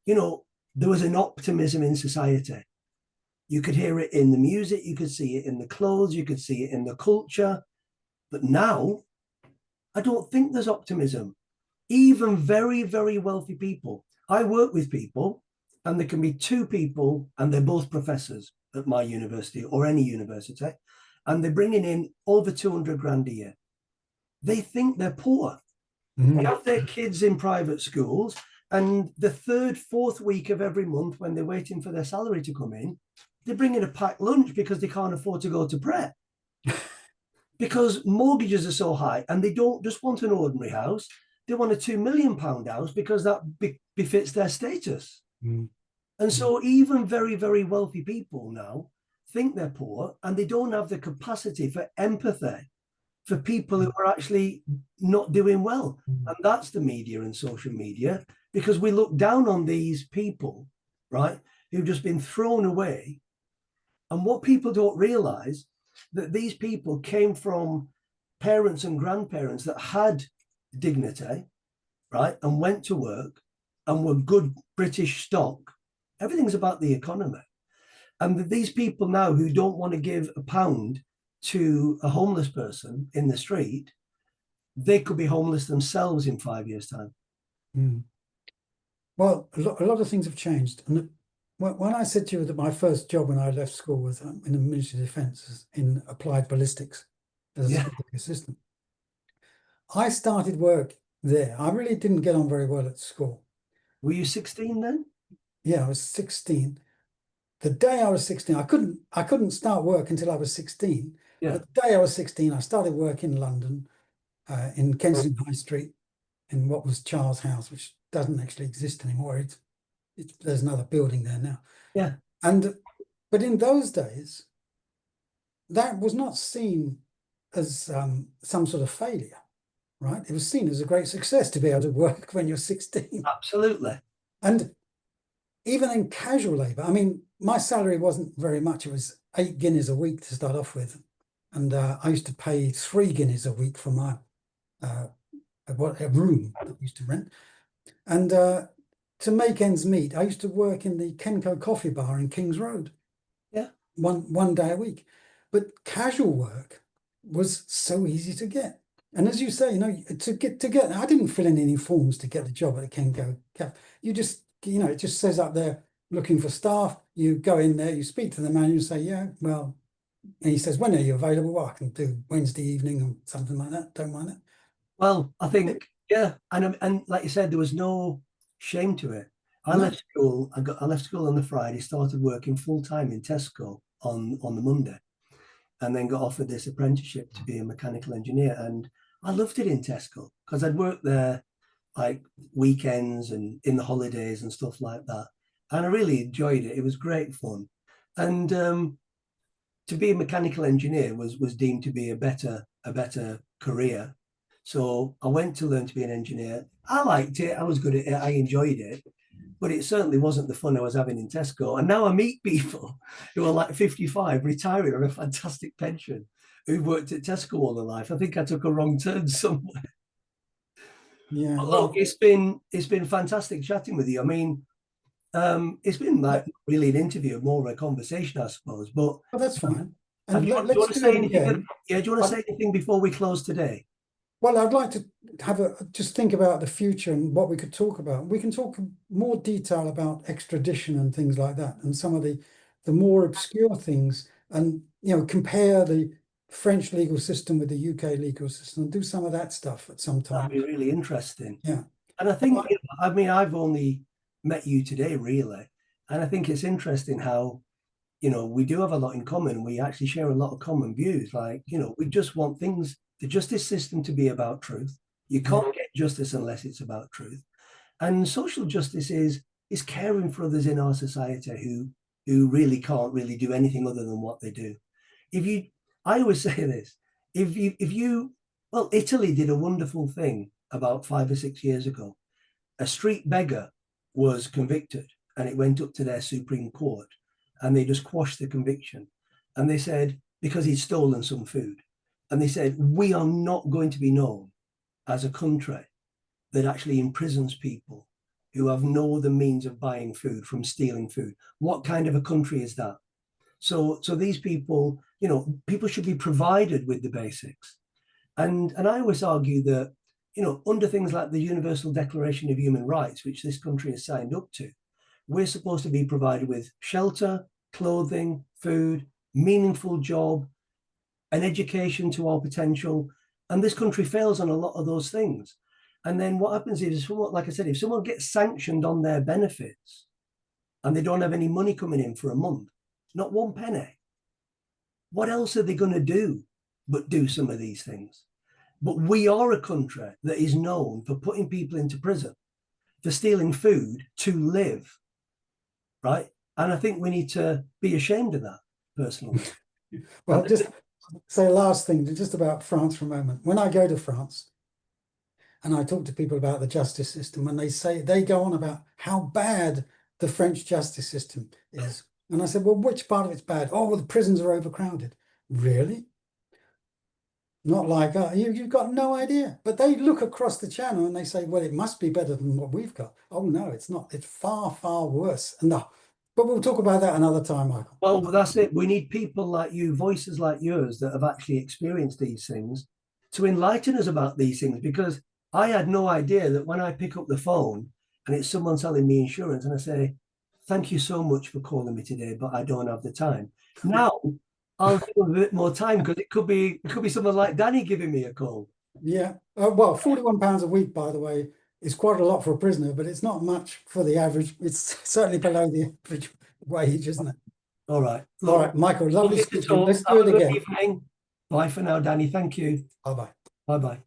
you know, there was an optimism in society. You could hear it in the music, you could see it in the clothes, you could see it in the culture. But now, I don't think there's optimism. Even very, very wealthy people. I work with people, and there can be two people, and they're both professors at my university or any university, and they're bringing in over 200 grand a year. They think they're poor. They have their kids in private schools, and the third, fourth week of every month, when they're waiting for their salary to come in, they bring in a packed lunch because they can't afford to go to prep. Because mortgages are so high, and they don't just want an ordinary house. They want a £2 million house because that befits their status. And so even very, very wealthy people now think they're poor and they don't have the capacity for empathy for people who are actually not doing well. And that's the media and social media, because we look down on these people, right, who've just been thrown away. And what people don't realize, that these people came from parents and grandparents that had dignity, right, and went to work and were good British stock. Everything's about the economy. And these people now who don't want to give a pound to a homeless person in the street, they could be homeless themselves in 5 years' time. Mm. Well, a lot of things have changed. And when I said to you that my first job when I left school was in the Ministry of Defence in applied ballistics as a scientific assistant, I started work there. I really didn't get on very well at school. Were you 16 then? Yeah, I was 16. The day I was 16, I couldn't start work until I was 16. Yeah. But the day I was 16, I started work in London, in Kensington High Street, in what was Charles House, which doesn't actually exist anymore. There's another building there now. Yeah. But in those days, that was not seen as some sort of failure, right? It was seen as a great success to be able to work when you're 16. Absolutely. And even in casual labor, I mean, my salary wasn't very much. It was 8 guineas a week to start off with. And I used to pay 3 guineas a week for my a room that I used to rent. And to make ends meet, I used to work in the Kenco coffee bar in King's Road. Yeah. One day a week. But casual work was so easy to get. And as you say, you know, to get, I didn't fill in any forms to get the job at the Kenco Cafe. You just, you know, it just says up there, looking for staff. You go in there, you speak to the man, you say, yeah, well, and he says, when are you available? Well, I can do Wednesday evening or something like that. Don't mind it. Well, I think, yeah. And like you said, there was no shame to it. I No. left school. I left school on the Friday, started working full time in Tesco on the Monday, and then got offered this apprenticeship to be a mechanical engineer. And I loved it in Tesco because I'd worked there like weekends and in the holidays and stuff like that. And I really enjoyed it. It was great fun. And to be a mechanical engineer was deemed to be a better career. So I went to learn to be an engineer. I liked it. I was good at it. I enjoyed it. But it certainly wasn't the fun I was having in Tesco. And now I meet people who are like 55, retiring on a fantastic pension, who've worked at Tesco all their life. I think I took a wrong turn somewhere. Yeah. But look, it's been fantastic chatting with you. I mean, it's been like really an interview, more of a conversation, I suppose. But that's fine. And do you want to say anything? Yeah, do you want to say anything before we close today? Well, I'd like to just think about the future and what we could talk about. We can talk more detail about extradition and things like that, and some of the more obscure things, and compare the French legal system with the UK legal system, and do some of that stuff at some time. That'd be really interesting. Yeah, and I think I mean I've only met you today, really, and I think it's interesting how we do have a lot in common. We actually share a lot of common views. Like we just want the justice system to be about truth. You can't get justice unless it's about truth. And social justice is caring for others in our society who really can't really do anything other than what they do. I always say this, well, Italy did a wonderful thing about 5 or 6 years ago. A street beggar was convicted and it went up to their Supreme Court and they just quashed the conviction. And they said, because he'd stolen some food. And they said, we are not going to be known as a country that actually imprisons people who have no other means of buying food from stealing food. What kind of a country is that? So these people, people should be provided with the basics. And I always argue that, under things like the Universal Declaration of Human Rights, which this country has signed up to, we're supposed to be provided with shelter, clothing, food, meaningful job, an education to our potential. And this country fails on a lot of those things. And then what happens is, like I said, if someone gets sanctioned on their benefits and they don't have any money coming in for a month, not one penny, what else are they going to do but do some of these things? But we are a country that is known for putting people into prison, for stealing food to live, right? And I think we need to be ashamed of that. personally. Well, just say last thing, just about France for a moment. When I go to France and I talk to people about the justice system, and they go on about how bad the French justice system is. And I said, well, which part of it's bad? Oh, well, the prisons are overcrowded. Really? Not like you've got no idea. But they look across the channel and they say, well, it must be better than what we've got. Oh no, it's not. It's far, far worse. But we'll talk about that another time, Michael. Well, that's it. We need people like you, voices like yours that have actually experienced these things to enlighten us about these things, because I had no idea that when I pick up the phone and it's someone selling me insurance and I say, thank you so much for calling me today, but I don't have the time. Now I'll give a bit more time, because it could be someone like Danny giving me a call. Yeah. Well, £41 a week, by the way, is quite a lot for a prisoner, but it's not much for the average. It's certainly below the average wage, isn't it? All right. All right, Michael, lovely speaking. Let's do it again. Bye for now, Danny. Thank you. Bye-bye. Bye-bye.